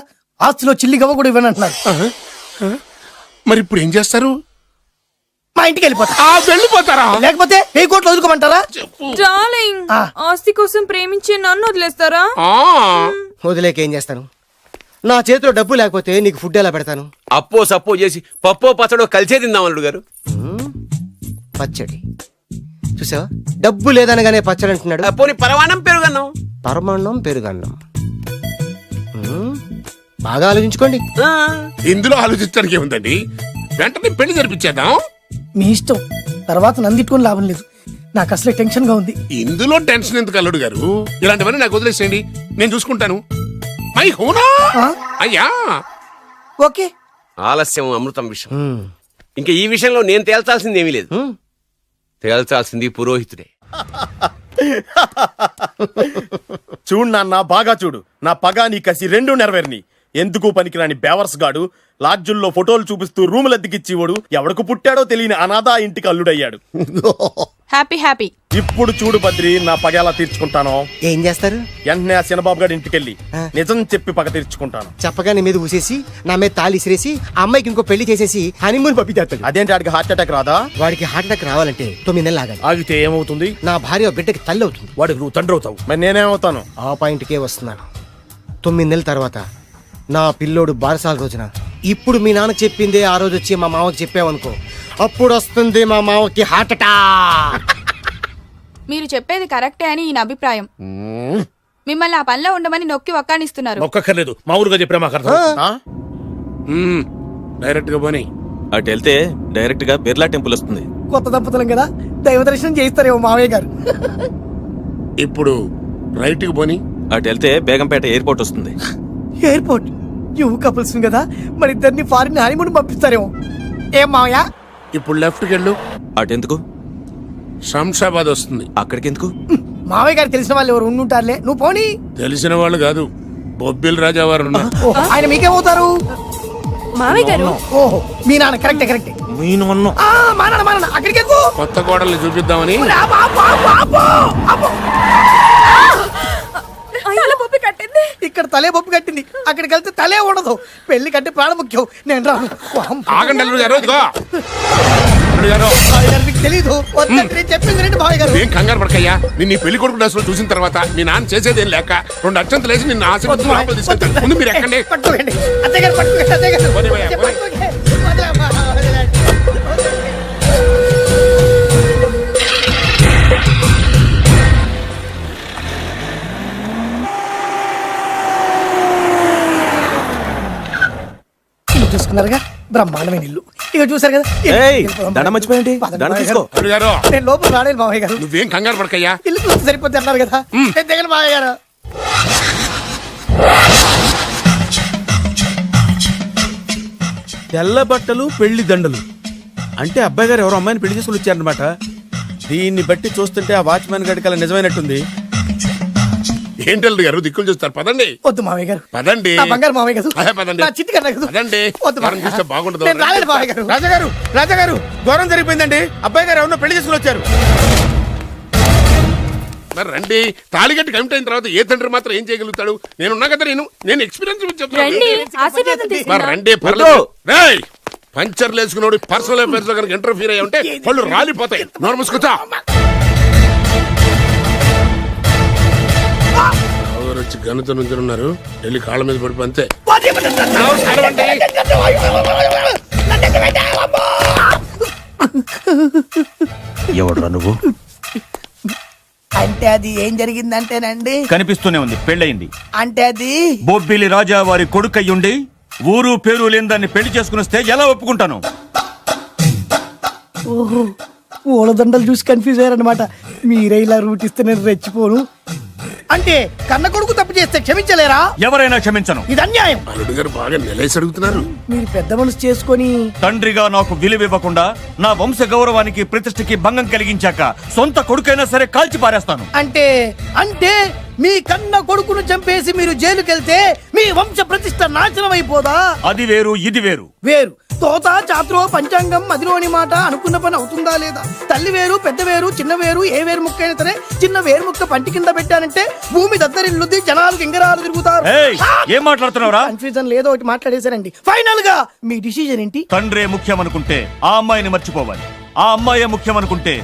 [SPEAKER 9] ఆస్తిలో చిల్లి గవ్వ కూడా ఇవ్వనంటున్నారు.
[SPEAKER 3] మరి ఇప్పుడు ఏం చేస్తారు?
[SPEAKER 9] మా ఇంటికి వెళ్ళిపోతా.
[SPEAKER 3] వెళ్ళిపోతారా?
[SPEAKER 9] లేకపోతే 1000 కోట్లు వదులుకోమంటారా?
[SPEAKER 7] డార్లింగ్,
[SPEAKER 9] ఆ.
[SPEAKER 7] ఆస్తి కోసం ప్రేమించే నన్ను వదిలేస్తారా?
[SPEAKER 12] వదిలేక ఏం చేస్తాను? నా చేతిలో డబ్బు లేకపోతే నీకు ఫుడ్ ఎలా పెడతాను?
[SPEAKER 1] అప్పో సప్పో చేసి పప్పో పచ్చడో కలిసే తిందాం అల్లుడు గారు.
[SPEAKER 12] పచ్చడి చూసావా? డబ్బు లేదనగానే పచ్చడి అంటున్నాడు.
[SPEAKER 1] పోనీ పరవాణం పెరుగన్నాం.
[SPEAKER 12] పరమాన్నం పెరుగన్నం. బాగా ఆలోచించుకోండి.
[SPEAKER 3] ఇందులో ఆలోచించడానికి ఏముందండి? వెంటనే పెళ్లి జరిపించేద్దాం.
[SPEAKER 9] మీ ఇష్టం, తర్వాత నన్ను తిట్టుకుని లాభం లేదు. నాకు అసలే టెన్షన్ గా ఉంది.
[SPEAKER 3] ఇందులో టెన్షన్ ఎందుకు అల్లుడు గారు? ఇలాంటివన్నీ నాకు వదిలేసేయండి, నేను చూసుకుంటాను. మై హోనా అయ్యా.
[SPEAKER 9] ఓకే.
[SPEAKER 1] ఆలస్యం అమృతం విషయం. ఇంకా ఈ విషయంలో నేను తేల్చాల్సింది ఏమీ లేదు. తేల్చాల్సింది పురోహితుడే.
[SPEAKER 13] చూడు నాన్న, బాగా చూడు. నా పగ నీ కసి రెండు నెరవేరిని. ఎందుకు పనికిరాని బేవర్స్ గాడు లాడ్జుల్లో ఫోటోలు చూపిస్తూ రూములు అద్దెకిచ్చివాడు ఎవడకు పుట్టాడో తెలియని అనాథ ఇంటికి అల్లుడయ్యాడు.
[SPEAKER 7] Happy happy.
[SPEAKER 13] ఇప్పుడు చూడు బద్రి, నా పగ ఎలా తీర్చుకుంటానో.
[SPEAKER 12] ఏం చేస్తారు?
[SPEAKER 13] వెంటనే ఆ చిన్నబాబు గారి ఇంటికెళ్ళి నిజం చెప్పి పగ తీర్చుకుంటాను.
[SPEAKER 12] చెప్పగా నీ మీద ఊసేసి నా మీద తాళి ఇసిరేసి ఆ అమ్మాయికి ఇంకో పెళ్లి చేసేసి హనీమూన్ పంపించేస్తాడు.
[SPEAKER 13] అదేంటి, ఆడికి హార్ట్ అటాక్ రాదా?
[SPEAKER 12] వాడికి హార్ట్ అటాక్ రావాలంటే 9 నెలలు ఆగాలి.
[SPEAKER 13] ఆగితే ఏమవుతుంది?
[SPEAKER 12] నా భార్య బిడ్డకి తల్లి అవుతుంది.
[SPEAKER 13] వాడికి నువ్వు తండ్రి అవుతావు. మరి నేనేమవుతాను?
[SPEAKER 12] ఆ పాయింట్కే వస్తున్నాను. 9 నెలల తర్వాత నా పిల్లోడు బారసాల రోజున ఇప్పుడు మీ నాన్నకు చెప్పిందే ఆ రోజు వచ్చి మా మామకి చెప్పావనుకో, అప్పుడు వస్తుంది మా మామకి హార్ట్ అటాక్.
[SPEAKER 7] మీరు చెప్పేది కరెక్టే అని ఈయన అభిప్రాయం. మిమ్మల్ని ఆ పనిలో ఉండమని నొక్కి ఒక్కానిస్తున్నారు.
[SPEAKER 2] ఒక్కర్లేదు, మామూలుగా చెప్పినా మాకు అర్థం.
[SPEAKER 3] డైరెక్ట్ గా పోనీ.
[SPEAKER 11] అటు వెళ్తే డైరెక్ట్ గా బిర్లా టెంపుల్ వస్తుంది.
[SPEAKER 9] కొత్త దంపతులం కదా, దైవ దర్శనం చేయిస్తారేమో మావయ్య గారు.
[SPEAKER 3] ఇప్పుడు రైట్ కి పోనీ.
[SPEAKER 11] అటు వెళ్తే బేగంపేట ఎయిర్పోర్ట్ వస్తుంది.
[SPEAKER 9] ఎయిర్పోర్ట్ యువ కపుల్స్ కదా, మరి ఇద్దరిని ఫారిన్ హనీమూన్ పంపిస్తారేమో. ఏం మావయ్య?
[SPEAKER 3] ఇప్పుడు లెఫ్ట్ కి వెళ్ళు.
[SPEAKER 11] అటెందుకు?
[SPEAKER 3] శంషాబాద్ వస్తుంది.
[SPEAKER 11] అక్కడికి ఎందుకు?
[SPEAKER 9] మావయ్య గారు తెలిసిన వాళ్ళు ఎవరు ఉండుంటారులే, నువ్వు పోనీ.
[SPEAKER 3] తెలిసిన వాళ్ళు కాదు, బొబ్బిల్ రాజా వారు ఉన్నారు.
[SPEAKER 9] ఓహో, ఆయన మీకేమవుతారు?
[SPEAKER 7] మావయ్య గారు.
[SPEAKER 9] ఓహో, మీ నాన్న. కరెక్టే కరెక్టే. మా నాన్న అక్కడికి ఎందుకు?
[SPEAKER 3] కొత్త కోడల్ని చూపిద్దామని.
[SPEAKER 9] ఇక్కడ తలే బొప్పి కట్టింది, అక్కడికి వెళ్తే తలే ఉండదు. పెళ్లి కంటే ప్రాణం ముఖ్యం. నేను రాను.
[SPEAKER 3] ఆగండి అల్లుడు గారు, ఇదిగో. అల్లుడు గారు,
[SPEAKER 9] మీకు తెలీదు, నేను చెప్పింది రండి మావయ్య గారు.
[SPEAKER 3] ఏం కంగారు పడకయ్యా. నిన్ను పెళ్లి కొడుకు డ్రెస్సులో చూసిన తర్వాత మీ నాన్న చేసేదేం లేక 2 అక్షంతలు వేసి నిన్ను ఆశీర్వదించి లోపలికి తీసుకెళ్తాను. ముందు మీరు ఎక్కండి.
[SPEAKER 9] పట్టుకోండి అత్తయ్య గారు, పట్టుకోండి అత్తయ్య గారు.
[SPEAKER 3] పోనీ భయ్యా, పోనీ.
[SPEAKER 9] చూసుకున్నారుగా, బ్రహ్మాండమైన ఇల్లు. ఇక చూసారు కదా.
[SPEAKER 11] దండ మర్చిపోయండి, దండ తీసుకో.
[SPEAKER 3] అల్లుడు గారు,
[SPEAKER 9] నేను లోపల రాలేదు మావయ్య గారు.
[SPEAKER 3] నువ్వేం కంగారు పడకయ్యా.
[SPEAKER 9] ఇల్లు చూస్తే సరిపోద్ది అన్నారు కదా, నేను దిగను మావయ్య గారు.
[SPEAKER 4] తెల్ల బట్టలు, పెళ్లి దండలు అంటే అబ్బాయి గారు ఎవరో అమ్మాయిని పెళ్లి చేసుకుని వచ్చారనమాట. దీన్ని బట్టి చూస్తుంటే ఆ వాచ్మెన్ గడికి అలా నిజమైనట్టుంది.
[SPEAKER 3] ఏంటి అల్లుడు గారు దిక్కులు చూస్తారు? పదండి.
[SPEAKER 9] వద్దు మావయ్య గారు.
[SPEAKER 3] పదండి.
[SPEAKER 9] నా బంగారు మావయ్య గారు.
[SPEAKER 3] అదే పదండి.
[SPEAKER 9] నా చిట్టి గారు కదా.
[SPEAKER 3] పదండి.
[SPEAKER 9] వద్దు
[SPEAKER 3] మనం
[SPEAKER 9] మావయ్య.
[SPEAKER 3] చూస్తే బాగుండదు.
[SPEAKER 9] నేను రాలేదు మావయ్య గారు.
[SPEAKER 4] రాజా గారు ఘోరం జరిగిపోయిందండి. అబ్బాయి గారు ఎవరినో పెళ్లి చేసుకుని వచ్చారు.
[SPEAKER 3] మరి రండి. తాళిగట్టి కమిట్ అయిన తర్వాత ఏ తండ్రి మాత్రం ఏం చేయగలుగుతాడు? నేనున్నా కదా, నేను ఎక్స్పీరియన్స్ చెప్తాను. మరి రండి, పర్లేదు. రేయ్, పంచర్లు వేసుకున్నాడు పర్సనల్ అఫైర్స్ లో కనుక ఇంటర్ఫీర్ అయ్యి ఉంటే వాళ్ళు రాలిపోతాయి. నోరు మూసుకొచ్చా. వచ్చి గణిత నుంచి ఉన్నారు, వెళ్ళి కాళ్ళ మీద పడిపో అంతే. నమస్కారం అండి.
[SPEAKER 14] ఎవడురా నువ్వు?
[SPEAKER 9] అంటే అది ఏం జరిగిందంటేనండి,
[SPEAKER 14] కనిపిస్తూనే ఉంది, పెళ్ళయింది.
[SPEAKER 9] అంటే అది
[SPEAKER 14] బొబ్బిలి రాజా వారి కొడుకయ్యుండి ఊరు పేరు లేని దాన్ని పెళ్లి చేసుకుని వస్తే ఎలా ఒప్పుకుంటాను?
[SPEAKER 9] ఓహో, పూలదండలు చూసి కన్ఫ్యూజ్ అయ్యారనమాట. మీరే ఇలా రూట్ ఇస్తే నేను రెచ్చిపోను. అంటే కన్న కొడుకు తప్పు చేస్తే క్షమించలేరా?
[SPEAKER 14] ఎవరైనా క్షమించను.
[SPEAKER 9] ఇది అన్యాయం.
[SPEAKER 3] అల్లుడు గారు బాగా నిలేసి అడుగుతున్నారు.
[SPEAKER 9] మీరు పెద్ద మనసు చేసుకొని
[SPEAKER 14] తండ్రిగా నాకు విలువ ఇవ్వకుండా నా వంశ గౌరవానికి ప్రతిష్టకి భంగం కలిగించాక సొంత కొడుకైనా సరే కాల్చి పారేస్తాను.
[SPEAKER 9] అంటే అంటే మీ కన్న కొడుకును చంపేసి మీరు జైలుకెళ్తే మీ వంశ ప్రతిష్ట నాశనం అయిపోదా?
[SPEAKER 14] అది వేరు, ఇది వేరు.
[SPEAKER 9] వేరు. తోత చాత్రో పంచాంగం మదిలోని మాట అనుకున్న పని అవుతుందా లేదా? తల్లి వేరు, పెద్ద వేరు, చిన్న వేరు, ఏ వేరు ముక్క అయినా సరే చిన్న వేరు ముక్క పంటి కింద పెట్టానంటే భూమి దద్దరిల్లుద్ది, జనాలు గింగరాలు తిరుగుతారు.
[SPEAKER 14] ఏం మాట్లాడుతున్నావురా?
[SPEAKER 9] కన్ఫ్యూజన్ లేదో ఒకటి మాట్లాడేశారండి. ఫైనల్ గా మీ డిసిజన్ ఏంటి?
[SPEAKER 14] తండ్రే ముఖ్యం అనుకుంటే ఆ అమ్మాయిని మర్చిపోవాలి. ఆ అమ్మాయే ముఖ్యం అనుకుంటే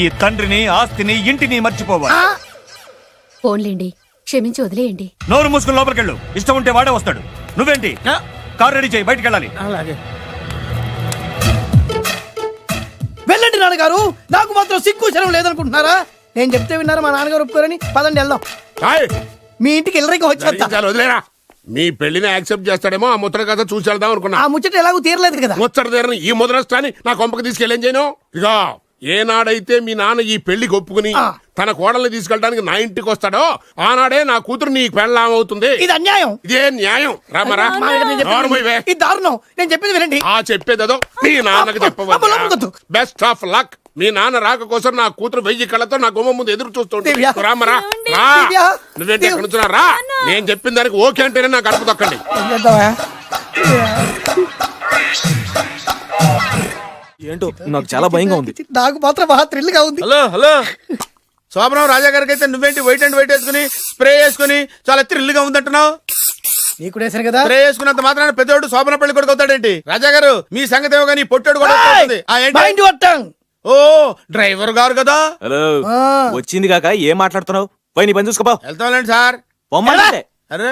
[SPEAKER 14] ఈ తండ్రిని, ఆస్తిని, ఇంటిని మర్చిపోవాలి.
[SPEAKER 15] ఫోన్లేండి, క్షమించి వదిలేయండి.
[SPEAKER 14] నోరు మూసుకుని లోపలికెళ్ళు. ఇష్టం ఉంటే వాడే వస్తాడు. నువ్వేంటి? కార్ రెడీ చేయి, బయటికి వెళ్ళాలి.
[SPEAKER 9] అలాగే. వెళ్ళండి నాన్నగారు, నాకు మాత్రం సిగ్గు శరం లేదనుకుంటున్నారా? నేను చెప్తే విన్నారా? మా నాన్నగారు ఒప్పుకోరని. పదండి వెళ్దాం. మీ ఇంటికి ఎల్లరికి వచ్చేస్తా.
[SPEAKER 3] వదిలేరా, మీ పెళ్లిని యాక్సెప్ట్ చేస్తాడేమో ఆ ముద్ర కథ చూసి వెళ్దాం అనుకున్నా.
[SPEAKER 9] ఆ ముచ్చట ఎలాగో తీరలేదు కదా.
[SPEAKER 3] ముచ్చట తీరని ఈ ముద్రష్టాన్ని నా కొంపకి తీసుకెళ్ళేం చేయను. ఇక ఏనాడైతే మీ నాన్న ఈ పెళ్లికి ఒప్పుకుని తన కోడల్ని తీసుకెళ్ళడానికి నా ఇంటికి వస్తాడో ఆనాడే నా కూతురు నీ పెళ్ళాం అవుతుంది.
[SPEAKER 9] ఇది అన్యాయం.
[SPEAKER 3] ఇదే న్యాయం. రామరా,
[SPEAKER 9] ఇది దారుణం. నేను చెప్పేది వినండి.
[SPEAKER 3] ఆ చెప్పేదేదో మీ నాన్నకి చెప్పవచ్చు. Best of luck. మీ నాన్న రాక కోసం నా కూతురు 1000 కళ్ళతో నా గుమ్మ ముందు ఎదురు చూస్తుంటే రామరా, రా. నువ్వేంటి ఎక్కడ నుంచున్నా? రా. నేను చెప్పిన దానికి ఓకే అంటేనే నాకు అడుపు తక్కండి.
[SPEAKER 11] ఏంటో నాకు చాలా భయంగా ఉంది.
[SPEAKER 9] నాకు మాత్రం బాగా థ్రిల్ గా ఉంది.
[SPEAKER 4] హలో హలో, శోభనం రాజా గారికి అయితే నువ్వేంటి వైట్ అండ్ వైట్ వేసుకుని స్ప్రే వేసుకుని చాలా థ్రిల్ గా ఉందంటున్నావు?
[SPEAKER 9] నీకు వేసాను కదా.
[SPEAKER 4] స్ప్రే వేసుకున్నంత మాత్రాన పెద్దోడు శోభన పెళ్లి కొడుకు అవుతాడేంటి? రాజా గారు, మీ సంగతి ఏమో కానీ పొట్టోడు కూడా అవుతుంది. ఓ డ్రైవర్ గారు కదా.
[SPEAKER 11] హలో, వచ్చింది కాక ఏం మాట్లాడుతున్నావు? పోయి నీ పని చూసుకోపో.
[SPEAKER 4] వెళ్తాంలేండి సార్. అరే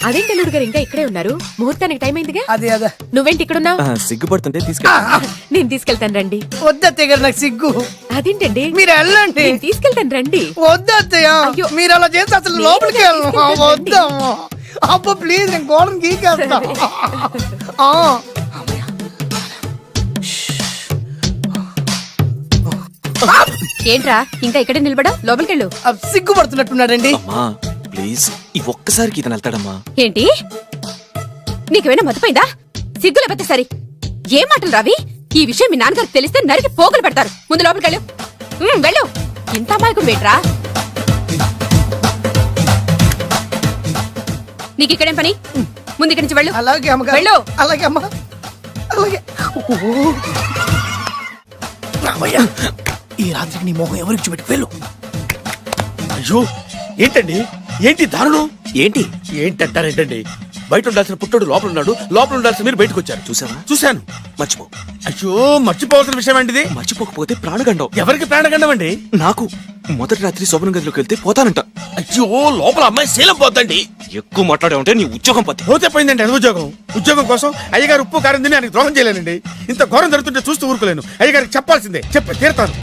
[SPEAKER 15] అదేంటి అల్లుడు గారు ఇంకా ఇక్కడే ఉన్నారు? ముహూర్తానికి టైం అయిందిగా.
[SPEAKER 9] అదే అదే.
[SPEAKER 15] నువ్వేంటి ఇక్కడున్నావు?
[SPEAKER 11] సిగ్గుపడుతుంటే తీసుకెళ్ళి.
[SPEAKER 15] నేను తీసుకెళ్తాను రండి.
[SPEAKER 9] వద్దత్తయ్య గారు, నాకు సిగ్గు.
[SPEAKER 15] అదేంటండి?
[SPEAKER 9] మీరు వెళ్ళండి.
[SPEAKER 15] నేను తీసుకెళ్తాను రండి.
[SPEAKER 9] వద్దత్తయ్య, మీరు అలా చేస్తే అసలు లోపలికి వద్దాము. అబ్బా ప్లీజ్, నేను గోడను గీకేస్తా.
[SPEAKER 15] ఏంట్రా ఇంకా ఇక్కడే నిలబడా? లోపలికెళ్ళు.
[SPEAKER 9] సిగ్గుపడుతున్నట్టున్నాడండి.
[SPEAKER 11] ప్లీజ్, ఈ ఒక్కసారికి ఇతను వెళ్తాడమ్మా.
[SPEAKER 15] ఏంటి? నీకేమైనా మతిపోయిందా? సిగ్గు లేకపోతే సరి. ఏ మాటలు రావి? ఈ విషయం మీ నాన్నగారికి తెలిస్తే నరికి పోగులు పెడతారు. ముందు లోపలికెళ్ళు. వెళ్ళు. ఇంత అమాయకం వేట్రా? నీకు ఇక్కడేం పని? ముందు ఇక్కడి నుంచి వెళ్ళు.
[SPEAKER 9] అలాగే అమ్మగారు.
[SPEAKER 15] వెళ్ళు.
[SPEAKER 9] అలాగే అమ్మా, అలాగే. ఈ రాత్రికి నీ మొహం ఎవరికి చూపెట్టి వెళ్ళు.
[SPEAKER 4] అయ్యో, ఏంటండి? ఏంటి దారుణం?
[SPEAKER 11] ఏంటి
[SPEAKER 4] ఏంటంటారేంటండి? బయట ఉండాల్సిన పుట్టోడు లోపల ఉన్నాడు, లోపల ఉండాల్సిన మీరు బయటకు వచ్చారు.
[SPEAKER 11] చూసావా?
[SPEAKER 4] చూశాను.
[SPEAKER 11] మర్చిపో.
[SPEAKER 4] అయ్యో, మర్చిపోవాల్సిన విషయం అండి.
[SPEAKER 11] మర్చిపోకపోతే ప్రాణగండం.
[SPEAKER 4] ఎవరికి ప్రాణగండం అండి?
[SPEAKER 11] నాకు. మొదటి రాత్రి శోభన గదిలోకి వెళ్తే పోతానంట.
[SPEAKER 4] అయ్యో, లోపల అమ్మాయి శీలం పోతండి.
[SPEAKER 11] ఎక్కువ మాట్లాడే ఉంటే నీ ఉద్యోగం పోతే.
[SPEAKER 4] పోతే పోయిందండి అది ఉద్యోగం. ఉద్యోగం కోసం అయ్యగారు ఉప్పు కారం తిని ఆయనకు ద్రోహం చేయలేనండి. ఇంత ఘోరం జరుగుతుంటే చూస్తూ ఊరుకోలేను. అయ్యగారికి చెప్పాల్సిందే, చెప్పి తీరుతాను.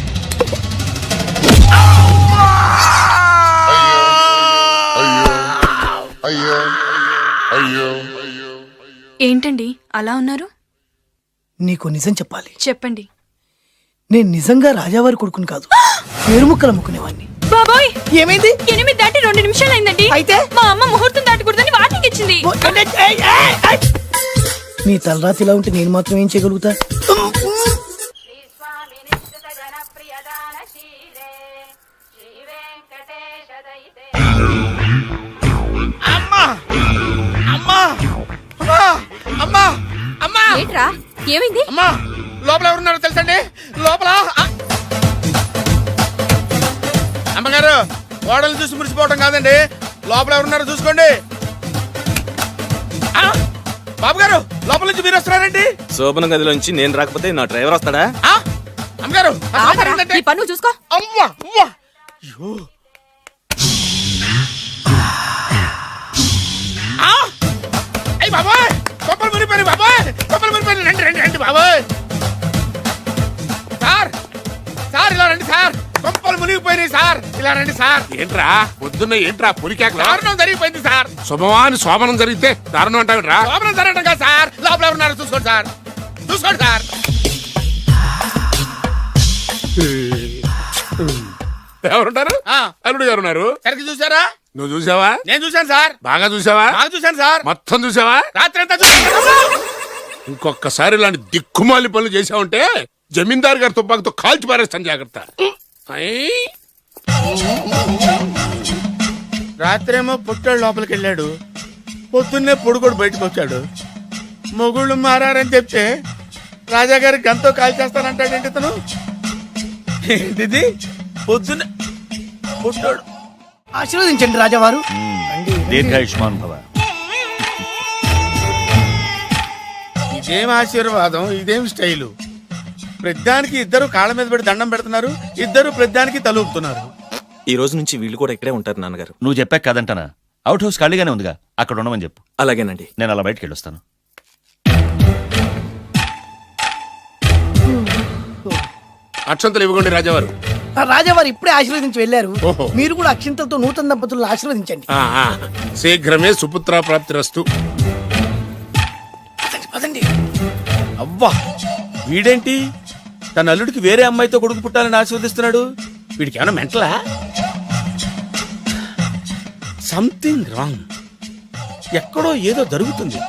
[SPEAKER 7] ఏంటండి అలా ఉన్నారు?
[SPEAKER 9] నీకు నిజం చెప్పాలి.
[SPEAKER 7] చెప్పండి.
[SPEAKER 9] నేను నిజంగా రాజావారి కొడుకుని కాదు, పేరుముక్కలు అమ్ముకునేవాడిని.
[SPEAKER 7] బాబాయ్,
[SPEAKER 9] ఏమైంది?
[SPEAKER 7] 8 దాటి 2 నిమిషాలు అయిందండి.
[SPEAKER 9] అయితే
[SPEAKER 7] మా అమ్మ ముహూర్తం దాటకూడదని వార్నింగ్ ఇచ్చింది.
[SPEAKER 9] నీ తలరాతి ఇలా ఉంటే నేను మాత్రం ఏం చేయగలుగుతా?
[SPEAKER 15] ఏంట్రా? ఏమైంది?
[SPEAKER 4] అమ్మా, లోపల ఎవరున్నారో తెలుసండి? లోపల అమ్మగారు, గోడలు చూసి మురిసిపోవడం కాదండి, లోపల ఎవరున్నారో చూసుకోండి. బాబు గారు, లోపల నుంచి మీరు వస్తున్నారండి?
[SPEAKER 11] శోభన గదిలోంచి నేను రాకపోతే నా డ్రైవర్ వస్తాడా?
[SPEAKER 4] అమ్మగారు,
[SPEAKER 15] ఈ పన్ను చూసుకో.
[SPEAKER 4] అవ్వా అవ్వా, అయ్యో. అయ్యి బాబాయ్, కొప్పలు మునిపోయి బాబాయ్, కొప్పలు మునిపోయి. రండి రండి రండి బాబాయ్. సార్ సార్ ఇలా రండి సార్, కొంపలు మునిగిపోయినాయి సార్, ఇలా రండి సార్.
[SPEAKER 3] ఏంట్రా పొద్దున్న ఏంట్రా పులికేకలా?
[SPEAKER 4] దారుణం జరిగిపోయింది సార్.
[SPEAKER 3] శుభమాని శోభనం జరిగితే దారుణం అంటావిట్రా?
[SPEAKER 4] లోపల జరగడం కాదు సార్, లోపల ఎవరున్నారో చూసుకోండి సార్, చూసుకోండి సార్.
[SPEAKER 3] ఎవరుంటారు? అల్లుడు గారు ఉన్నారు.
[SPEAKER 4] సరిగ్గా చూసారా?
[SPEAKER 3] నువ్వు చూసావా?
[SPEAKER 4] నేను చూశాను సార్.
[SPEAKER 3] బాగా చూసావా?
[SPEAKER 4] బాగా చూశాను సార్.
[SPEAKER 3] మొత్తం చూసావా?
[SPEAKER 4] రాత్రి అంతా చూశాను.
[SPEAKER 3] ఇంకొకసారి ఇలాంటి దిక్కుమాలి పనులు చేసావంటే జమీందారు గారి తుపాకుతో కాల్చి పారేస్తాను, జాగ్రత్త.
[SPEAKER 4] రాత్రేమో పుట్టాడు లోపలికి వెళ్ళాడు, పొద్దున్నే పొడుగోడు బయటకు వచ్చాడు. మొగుళ్ళు మారని చెప్తే రాజాగారి గంతో కాల్ చేస్తానంటాడేంటి ఇతను? ఏంటిది? పొద్దున్నే పుట్టాడు.
[SPEAKER 9] ఆశీర్వదించండి రాజావారు.
[SPEAKER 14] దీర్ఘాయుష్మాన్ భవ.
[SPEAKER 4] ఇదేం ఆశీర్వాదం, ఇదేం స్టైలు? ప్రతిదానికి ఇద్దరు కాళ్ళ మీద పెట్టి దండం పెడుతున్నారు, ఇద్దరు ప్రతిదానికి తలూపుతున్నారు.
[SPEAKER 11] ఈ రోజు నుంచి వీళ్ళు కూడా ఇక్కడే ఉంటారు నాన్నగారు.
[SPEAKER 14] నువ్వు చెప్పాక కాదంటానా? అవుట్ హౌస్ ఖాళీగానే ఉందిగా, అక్కడ ఉండమని చెప్పు.
[SPEAKER 11] అలాగేనండి.
[SPEAKER 14] నేను అలా బయటకు వెళ్ళొస్తాను.
[SPEAKER 3] అక్షంతలు ఇవ్వకండి రాజావారు.
[SPEAKER 9] రాజావారు ఇప్పుడే ఆశీర్వదించి వెళ్ళారు.
[SPEAKER 3] ఓహో.
[SPEAKER 9] మీరు కూడా అక్షింతలతో నూతన దంపతులను ఆశీర్వదించండి.
[SPEAKER 3] శీఘ్రమే సుపుత్ర ప్రాప్తిరస్తు.
[SPEAKER 9] పదండి.
[SPEAKER 4] అవ్వా, వీడేంటి తన అల్లుడికి వేరే అమ్మాయితో కొడుకు పుట్టాలని ఆశీర్వదిస్తున్నాడు? వీడికి ఏమైనా మెంటలా? సంథింగ్ రాంగ్, ఎక్కడో ఏదో జరుగుతుంది.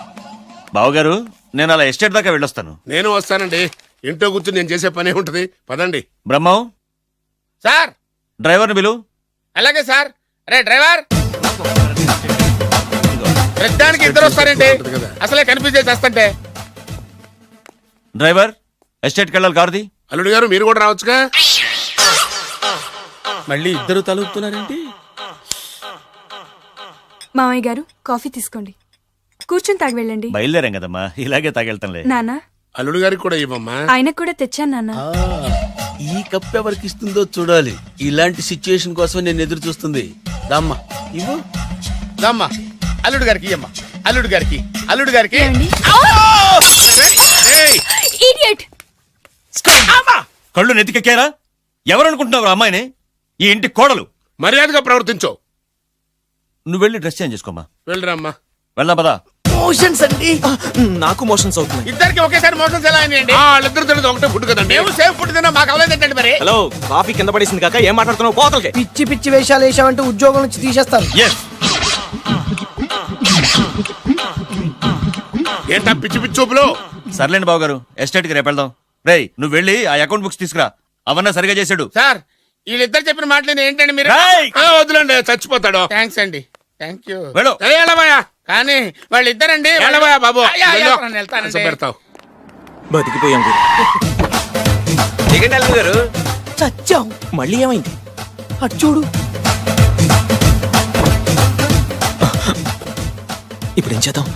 [SPEAKER 14] బావగారు, నేను అలా ఎస్టేట్ దాకా వెళ్ళొస్తాను.
[SPEAKER 3] నేను వస్తానండి, ఇంట్లో కూర్చొని నేను చేసే పనే ఉంటది. పదండి.
[SPEAKER 14] బ్రహ్మం,
[SPEAKER 4] సార్
[SPEAKER 14] డ్రైవర్ని పిలు.
[SPEAKER 4] అలాగే సార్. అరే డ్రైవర్, ప్రతిదానికి ఇద్దరు వస్తారండి, అసలే కనిపించే చేస్తంటే.
[SPEAKER 14] డ్రైవర్, ఎస్టేట్కి వెళ్ళాలి, కారుది.
[SPEAKER 3] అల్లుడు గారు మీరు కూడా రావచ్చుగా.
[SPEAKER 4] మళ్ళీ ఇద్దరు తలుపుతున్నారేంటి?
[SPEAKER 7] మామయ్య గారు, కాఫీ తీసుకోండి, కూర్చుని తాగి వెళ్ళండి.
[SPEAKER 14] బయలుదేరాం కదమ్మా, ఇలాగే తాగెళ్తానులే.
[SPEAKER 7] నానా,
[SPEAKER 3] అల్లుడు గారికి కూడా ఇవ్వమ్మా.
[SPEAKER 7] ఆయనకు కూడా తెచ్చాను నాన్న.
[SPEAKER 4] ఈ కప్ ఎవరికి ఇస్తుందో చూడాలి. ఇలాంటి సిచ్యుయేషన్ కోసం నేను ఎదురు చూస్తుంది. దమ్మా ఇవ్వు, దమ్మా. అల్లుడు గారికి ఇయ్యమ్మా, అల్లుడు గారికి, అల్లుడు గారికి.
[SPEAKER 15] ఇడియట్.
[SPEAKER 14] కళ్ళు నెత్తికెక్కారా? ఎవరనుకుంటున్నావు అమ్మాయిని? ఈ ఇంటి కోడలు.
[SPEAKER 3] మర్యాదగా ప్రవర్తించో.
[SPEAKER 14] నువ్వు వెళ్ళి డ్రెస్ చేంజ్ చేసుకోమ్మా.
[SPEAKER 3] వెళ్ళరమ్మా.
[SPEAKER 14] వెళ్దాం పదా.
[SPEAKER 9] మోషన్స్ అండి.
[SPEAKER 11] నాకు మోషన్స్ అవుతున్నాయి.
[SPEAKER 4] ఇద్దరికి ఒకేసారి మోషన్స్ ఎలా అయినాయండి?
[SPEAKER 3] వాళ్ళిద్దరు తినదు ఒకటే ఫుడ్ కదండి.
[SPEAKER 4] మేము సేమ్ ఫుడ్ తిన్నాం, మాకు అవలేదండి మరి.
[SPEAKER 11] హలో, కాఫీ కింద పడేసింది కాక ఏం మాట్లాడుతున్నావు? పోతలకి.
[SPEAKER 9] పిచ్చి పిచ్చి వేషాలు వేసామంటే ఉద్యోగం నుంచి తీసేస్తారు.
[SPEAKER 3] ఏంటా పిచ్చి పిచ్చి చూపులు?
[SPEAKER 14] సర్లేండి బావగారు, ఎస్టేట్కి రేపు వెళ్దాం. రేయ్, నువ్వు వెళ్ళి ఆ అకౌంట్ బుక్స్ తీసుకురా, అవన్నా సరిగా చేశాడు.
[SPEAKER 4] సార్, వీళ్ళిద్దరు చెప్పిన మాటలు ఏంటండి మీరు?
[SPEAKER 3] వద్దులండి, చచ్చిపోతాడు.
[SPEAKER 4] థ్యాంక్స్ అండి, థ్యాంక్ యూ.
[SPEAKER 14] వెళ్ళు.
[SPEAKER 3] వెళ్ళబోయా.
[SPEAKER 4] కానీ వాళ్ళిద్దరండి.
[SPEAKER 3] వెళ్ళబోయా బాబు.
[SPEAKER 4] వెళ్తానండి.
[SPEAKER 3] పెడతావు.
[SPEAKER 11] బతికిపోయాం గురు.
[SPEAKER 1] దిగండి అల్లుడు గారు.
[SPEAKER 9] చచ్చాం.
[SPEAKER 11] మళ్ళీ ఏమైంది?
[SPEAKER 9] అటు చూడు.
[SPEAKER 11] ఇప్పుడు ఏం చేద్దాం?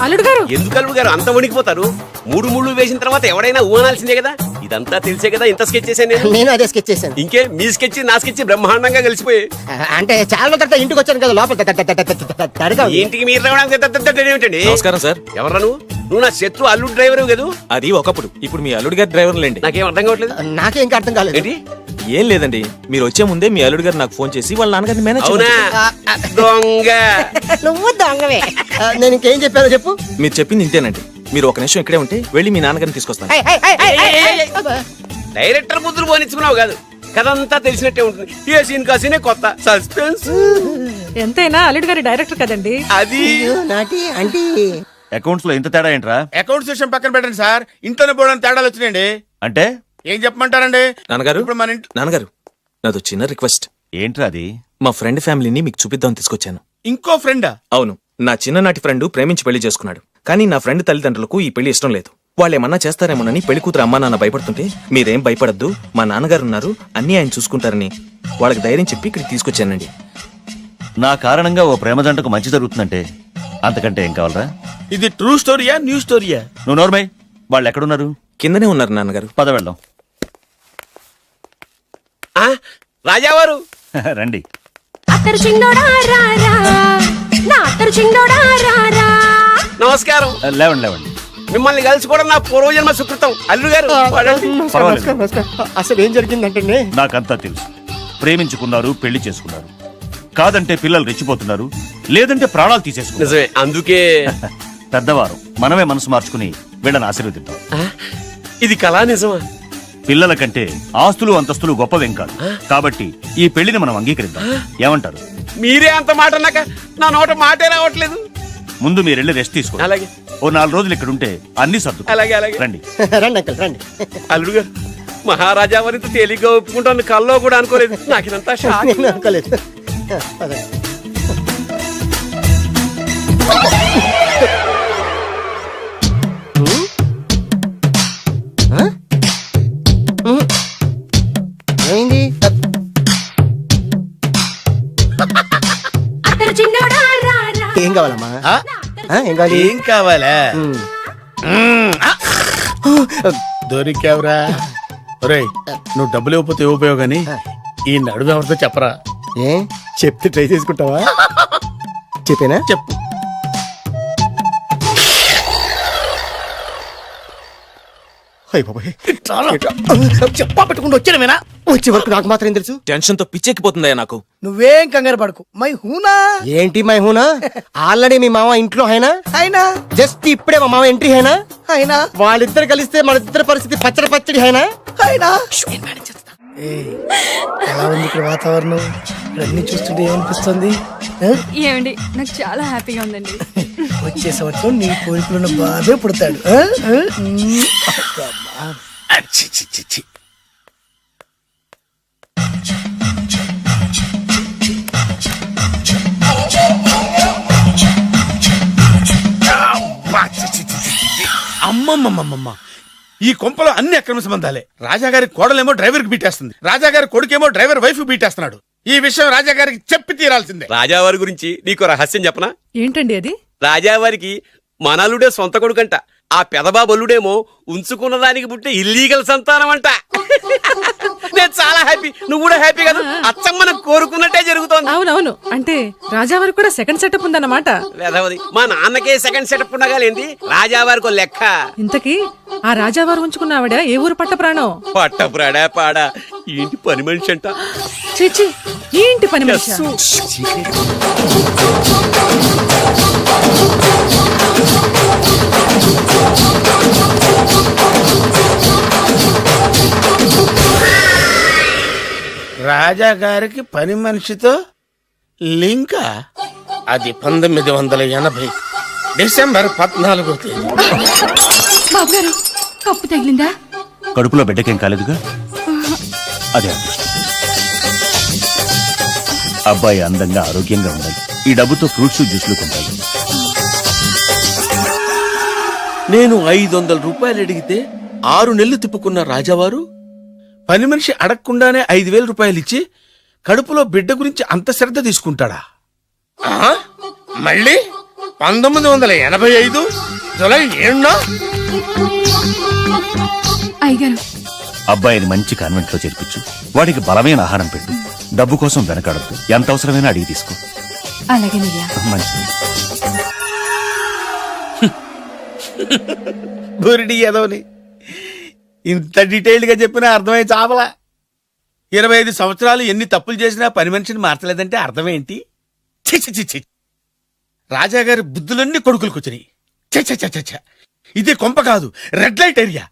[SPEAKER 15] అల్లుడు గారు,
[SPEAKER 1] ఎందుకు అల్లుడు గారు అంత వణికిపోతారు? మూడు ముళ్ళు వేసిన తర్వాత ఎవడైనా ఊనాల్సిందే కదా. ఇదంతా తెలిసే కదా ఇంత స్కెచ్ చేశాను నేను.
[SPEAKER 12] నేను అదే స్కెచ్ చేశాను.
[SPEAKER 1] ఇంకే మీ స్కెచ్ నా స్కెచ్ బ్రహ్మాండంగా కలిసిపోయి.
[SPEAKER 12] అంటే చాలా తర్వాత ఇంటికి వచ్చాను కదా, లోపల
[SPEAKER 1] ఇంటికి మీరు రావడానికి ఏమిటండి?
[SPEAKER 11] నమస్కారం సార్.
[SPEAKER 1] ఎవరా నువ్వు నా శత్రు అల్లుడు డ్రైవర్ కదా.
[SPEAKER 11] అది ఒకప్పుడు, ఇప్పుడు మీ అల్లుడు గారి డ్రైవర్ లేండి.
[SPEAKER 1] నాకేం అర్థం కావట్లేదు.
[SPEAKER 12] నాకే ఇంకా అర్థం కాలేదు.
[SPEAKER 1] ఏంటి?
[SPEAKER 11] ఏం లేదండి, మీరు వచ్చే ముందే మీ అల్లుడు గారు నాకు ఫోన్ చేసి వాళ్ళ నాన్నగారిని మేనేజ్
[SPEAKER 1] అవునా? దొంగ.
[SPEAKER 12] నువ్వు దొంగవే. నేను ఇంకేం చెప్పానో చెప్పు.
[SPEAKER 11] మీరు చెప్పింది ఇంతేనండి. మీరు ఒక నిమిషం ఇక్కడే ఉంటే వెళ్ళి మీ నాన్నగారిని తీసుకొస్తాను.
[SPEAKER 1] డైరెక్టర్ ముద్దులు పోనిచ్చుకున్నావు కాదు, కథంతా తెలిసినట్టే ఉంటుంది. ఏ సీన్ కా సీనే కొత్త సస్పెన్స్.
[SPEAKER 15] ఎంతైనా అల్లుడు గారి డైరెక్టర్ కదండి.
[SPEAKER 1] అది
[SPEAKER 12] నాటి అంటే
[SPEAKER 14] అకౌంట్స్ లో ఇంత తేడా ఏంట్రా?
[SPEAKER 4] అకౌంట్స్ విషయం పక్కన పెట్టండి సార్, ఇంట్లోనే పోవడానికి తేడాలు వచ్చినాయండి.
[SPEAKER 14] అంటే
[SPEAKER 4] ఏం చెప్పమంటారండి?
[SPEAKER 11] నాన్నగారు,
[SPEAKER 4] ఇప్పుడు మన ఇంట్లో
[SPEAKER 11] నాన్నగారు, నాదో చిన్న రిక్వెస్ట్.
[SPEAKER 14] ఏంట్రా అది?
[SPEAKER 11] మా ఫ్రెండ్ ఫ్యామిలీని మీకు చూపిద్దాం తీసుకొచ్చాను.
[SPEAKER 4] ఇంకో ఫ్రెండా?
[SPEAKER 11] అవును, నా చిన్ననాటి ఫ్రెండ్ ప్రేమించి పెళ్లి చేసుకున్నాడు. కానీ నా ఫ్రెండ్ తల్లిదండ్రులకు ఈ పెళ్లి ఇష్టం లేదు. వాళ్ళేమన్నా చేస్తారేమోనని పెళ్లి కూతురు అమ్మా నాన్న భయపడుతుంటే మీరేం భయపడద్దు, మా నాన్నగారు ఉన్నారు, అన్నీ ఆయన చూసుకుంటారని వాళ్ళకి ధైర్యం చెప్పి ఇక్కడికి తీసుకొచ్చానండి.
[SPEAKER 14] నా కారణంగా ఓ ప్రేమ జంటకు మంచి జరుగుతుందంటే అంతకంటే ఏం కావాలరా?
[SPEAKER 4] ఇది ట్రూ స్టోరీయా న్యూ స్టోరీయా?
[SPEAKER 14] నువ్వు నోర్మై, వాళ్ళు ఎక్కడున్నారు?
[SPEAKER 11] కిందనే ఉన్నారు నాన్నగారు.
[SPEAKER 14] పద వెళ్దాం.
[SPEAKER 1] రాజావారు
[SPEAKER 14] రండి.
[SPEAKER 1] నమస్కారం.
[SPEAKER 14] లేవండి లేవండి.
[SPEAKER 1] మిమ్మల్ని కలుసుకోవడం నా పూర్వజన్మ సుకృతం. అల్లు గారు
[SPEAKER 14] పర్వాలేదు.
[SPEAKER 12] అసలు ఏం జరిగిందంటే
[SPEAKER 14] నాకంతా తెలుసు. ప్రేమించుకున్నారు, పెళ్లి చేసుకున్నారు. కాదంటే పిల్లలు రెచ్చిపోతున్నారు, లేదంటే ప్రాణాలు తీసేసుకున్నారు.
[SPEAKER 1] నిజమే, అందుకే
[SPEAKER 14] పెద్దవారు మనమే మనసు మార్చుకుని వీళ్ళని ఆశీర్వదిద్దాం.
[SPEAKER 1] ఇది కళా నిజమా?
[SPEAKER 14] పిల్లల కంటే ఆస్తులు అంతస్తులు గొప్పవేం కాదు. కాబట్టి ఈ పెళ్లిని మనం అంగీకరిద్దాం. ఏమంటారు?
[SPEAKER 1] మీరే అంత మాట అన్నాక నా నోట మాటే రావట్లేదు.
[SPEAKER 14] ముందు మీరు వెళ్ళి రెస్ట్ తీసుకోండి.
[SPEAKER 1] అలాగే.
[SPEAKER 14] ఓ 4 రోజులు ఇక్కడ ఉంటే అన్ని సర్దు.
[SPEAKER 1] అలాగే అలాగే.
[SPEAKER 14] రండి.
[SPEAKER 12] రండి అంకల్ రండి.
[SPEAKER 1] అల్లుడు గారు, మహారాజా వారితో తేలిగ్గా ఒప్పుకుంటాను కల్లో కూడా అనుకోలేదు. నాకు ఇదంతా షాక్.
[SPEAKER 12] నేను అనుకోలేదు. పదండి. ఏమైంది? ఏం కావాలమ్మా? ఏం కావాలి?
[SPEAKER 4] ఏం కావాలా? దొరికావురా. ఒరేయ్, నువ్వు డబ్బులు ఇవ్వకపోతే ఇవ్వపోయావు గానీ ఈ నడుము ఎవరితో చెప్పరా.
[SPEAKER 12] ఏ చెప్తే ట్రై చేసుకుంటావా? చెప్పేనా?
[SPEAKER 4] చెప్పు.
[SPEAKER 9] చెప్పా పెట్టుకుంటూ వచ్చానేనా?
[SPEAKER 12] వచ్చే వరకు నాకు మాత్రం తెలుసు.
[SPEAKER 11] టెన్షన్ తో పిచ్చెక్కిపోతుందయ్యా నాకు.
[SPEAKER 9] నువ్వేం కంగారు పడకు. మై హూనా
[SPEAKER 12] ఏంటి మై హూనా? ఆల్రెడీ మీ మామ ఇంట్లో అయినా
[SPEAKER 9] అయినా
[SPEAKER 12] జస్ట్ ఇప్పుడే మా మామ ఎంట్రీ అయినా
[SPEAKER 9] అయినా
[SPEAKER 12] వాళ్ళిద్దరు కలిస్తే మన ఇద్దరు పరిస్థితి పచ్చడి పచ్చడి అయినా
[SPEAKER 9] అయినా ఎలా ఉంది ఇక్కడ వాతావరణం? ఇక్కడ అన్ని చూస్తుంటే ఏమనిపిస్తుంది?
[SPEAKER 7] ఏమండి, నాకు చాలా హ్యాపీగా ఉందండి.
[SPEAKER 9] వచ్చే సంవత్సరం నీ కోరికలున్న బాబే పుడతాడు.
[SPEAKER 4] చి, చి, చి, చి. అబ్బా, చి, చి, చి, చి, చి. అమ్మమ్మమ్మమ్మ, ఈ కొంపలో అన్ని అక్రమ సంబంధాలే. రాజాగారి కోడలేమో డ్రైవర్ కి బీటేస్తుంది, రాజాగారి కొడుకేమో డ్రైవర్ వైఫ్ బీటేస్తున్నాడు. ఈ విషయం రాజాగారికి చెప్పి తీరాల్సిందే.
[SPEAKER 1] రాజావారి గురించి నీకు రహస్యం చెప్పనా?
[SPEAKER 15] ఏంటండి అది?
[SPEAKER 1] రాజావారికి మనలుడే సొంత కొడుకంట. ఆ పెదబాబల్లుడేమో ఉంచుకున్న దానికి పుట్టే ఇల్లీగల్ సంతానం అంట. నేను చాలా హ్యాపీ. నువ్వు కూడా హ్యాపీ కదా? అచ్చం మనం కోరుకున్నట్టే జరుగుతోంది.
[SPEAKER 15] అవునవును. అంటే రాజావారికి కూడా సెకండ్ సెటప్ ఉందన్నమాట.
[SPEAKER 1] లేదవది, మా నాన్నకే సెకండ్ సెటప్ ఉండగాలేంది, రాజావారికి లెక్క.
[SPEAKER 15] ఇంతకీ ఆ రాజావారు ఉంచుకున్న ఆవిడ ఏ ఊరు పట్ట ప్రాణం?
[SPEAKER 1] పట్టపురాడా పాడా ఏంటి పని మనిషి అంట.
[SPEAKER 15] చీచి, ఏంటి పని మనిషి?
[SPEAKER 4] రాజాగారికి పని మనిషితో లింకా? అది 1980 డిసెంబర్ 14వ తేదీ.
[SPEAKER 5] బాబు గారు, కప్పు తగిలిందా?
[SPEAKER 14] కడుపులో బిడ్డకేం కాలేదుగా? అదే అదృష్టం. అబ్బాయి అందంగా ఆరోగ్యంగా ఉండాలి. ఈ డబ్బుతో ఫ్రూట్స్ జ్యూస్లు కొంటాలి.
[SPEAKER 4] నేను 500 రూపాయలు అడిగితే 6 నెలలు తిప్పుకున్న రాజావారు పని మనిషి అడగకుండానే 5,000 రూపాయలు ఇచ్చి కడుపులో బిడ్డ గురించి అంత శ్రద్ధ తీసుకుంటాడా? మళ్ళీ 1985 జూలై 7న
[SPEAKER 5] అయ్యగారు,
[SPEAKER 14] అబ్బాయిని మంచి కాన్వెంట్ లో చేర్పించు. వాడికి బలమైన ఆహారం పెట్టు. డబ్బు కోసం వెనకాడద్దు. ఎంత అవసరమైనా అడిగి తీసుకో.
[SPEAKER 5] అలాగేనయ్యా.
[SPEAKER 14] మంచిది.
[SPEAKER 4] బురిడి ఏదోని ఇంత డీటెయిల్డ్ గా చెప్పినా అర్థమై చావలా. 25 సంవత్సరాలు ఎన్ని తప్పులు చేసినా పని మనిషిని మార్చలేదంటే అర్థమేంటి? ఛీ, ఛీ, ఛీ, ఛీ. రాజాగారి బుద్ధులన్నీ కొడుకులకు వచ్చినాయి. ఛ, ఛ, ఛ, ఛ, ఛ. ఇది కొంప కాదు, రెడ్ లైట్ ఏరియా.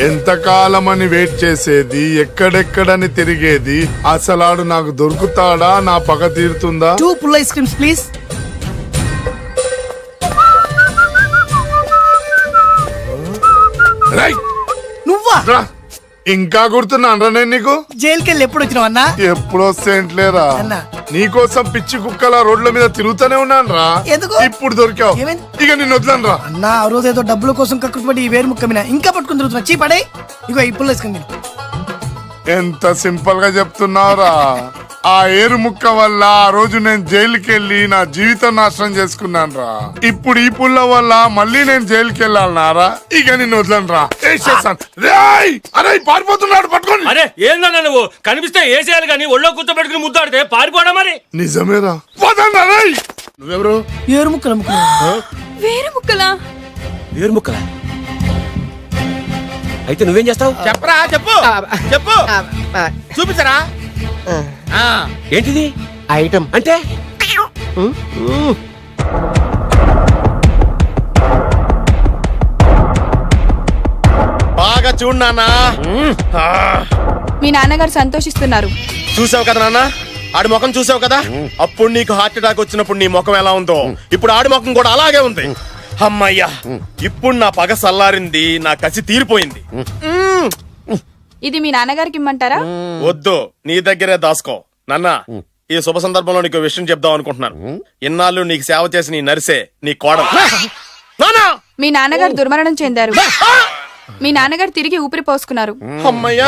[SPEAKER 16] ఎంతకాలమని వెయిట్ చేసేది, ఎక్కడెక్కడని తిరిగేది? అసలాడు నాకు దొరుకుతాడా? నా పగ తీరుతుందా?
[SPEAKER 9] 2 పుల్ ఐస్ క్రీమ్స్ ప్లీజ్.
[SPEAKER 16] రా. ఇంకా గుర్తున్నానరా నేను నీకు
[SPEAKER 9] జైలుకి వెళ్ళి ఎప్పుడు వచ్చినావు అన్నా?
[SPEAKER 16] ఎప్పుడు వస్తేంట్లేరా
[SPEAKER 9] అన్నా.
[SPEAKER 16] నీకోసం పిచ్చి కుక్కల రోడ్ల మీద తిరుగుతూనే ఉన్నాను రా.
[SPEAKER 9] ఎందుకు?
[SPEAKER 16] ఇప్పుడు దొరికావు.
[SPEAKER 9] ఏమైంది?
[SPEAKER 16] ఇక నిన్ను వదలను రా.
[SPEAKER 9] అన్నా ఆ రోజు ఏదో డబ్బుల కోసం కక్కుపడి ఈ వేరు ముక్క మీద ఇంకా పట్టుకుని తిరుగుతున్నా. చీ పడే ఇగో ఇప్పుడు వేసుకుంది.
[SPEAKER 16] ఎంత సింపుల్ గా చెప్తున్నావురా. ఆ ఏరు ముక్క వల్ల ఆ రోజు నేను జైలుకి వెళ్ళి నా జీవితం నాశనం చేసుకున్నాను రా. ఇప్పుడు ఈ పుల్ల వల్ల మళ్ళీ నేను జైలుకి వెళ్ళాలన్నారా. ఇక నిన్ను వదలను రా. అరే పారిపోతున్నాడు, పట్టుకోండి.
[SPEAKER 2] అరే ఏందన్నా నువ్వు కనిపిస్తే ఏసేయాలి కానీ ఒళ్ళో కూర్చోబెట్టుకుని ముద్దాడితే పారిపోవడం మరి.
[SPEAKER 16] నిజమేరా. పదండి. అరే నువ్వెవరు?
[SPEAKER 9] ఏరు ముక్కలు
[SPEAKER 15] వేరు ముక్కలా?
[SPEAKER 1] వేరు ముక్కలా? అయితే నువ్వేం చేస్తావు?
[SPEAKER 4] చెప్పరా, చెప్పు చెప్పు, చూపించరా.
[SPEAKER 1] ఏంటిది
[SPEAKER 12] ఐటమ్
[SPEAKER 1] అంటే?
[SPEAKER 13] బాగా చూడు నాన్న.
[SPEAKER 7] మీ నాన్నగారు సంతోషిస్తున్నారు.
[SPEAKER 13] చూసావు కదా నాన్న, ఆడి ముఖం చూసావు కదా. అప్పుడు నీకు హార్ట్ అటాక్ వచ్చినప్పుడు నీ ముఖం ఎలా ఉందో ఇప్పుడు ఆడి ముఖం కూడా అలాగే ఉంది. అమ్మయ్యా, ఇప్పుడు నా పగ సల్లారింది, నా కసి తీరిపోయింది.
[SPEAKER 7] ఇది మీ నాన్నగారికి ఇమ్మంటారా?
[SPEAKER 13] వద్దు, నీ దగ్గరే దాసుకో. నాన్న, ఈ శుభ సందర్భంలో నీకు విషయం చెప్దాం అనుకుంటున్నాను. ఇన్నాళ్ళు నీకు సేవ చేసి నీ నరిసే నీ కోడలు.
[SPEAKER 7] మీ నాన్నగారు దుర్మరణం చెందారు. మీ నాన్నగారు తిరిగి ఊపిరి పోసుకున్నారు.
[SPEAKER 13] అమ్మయ్యా,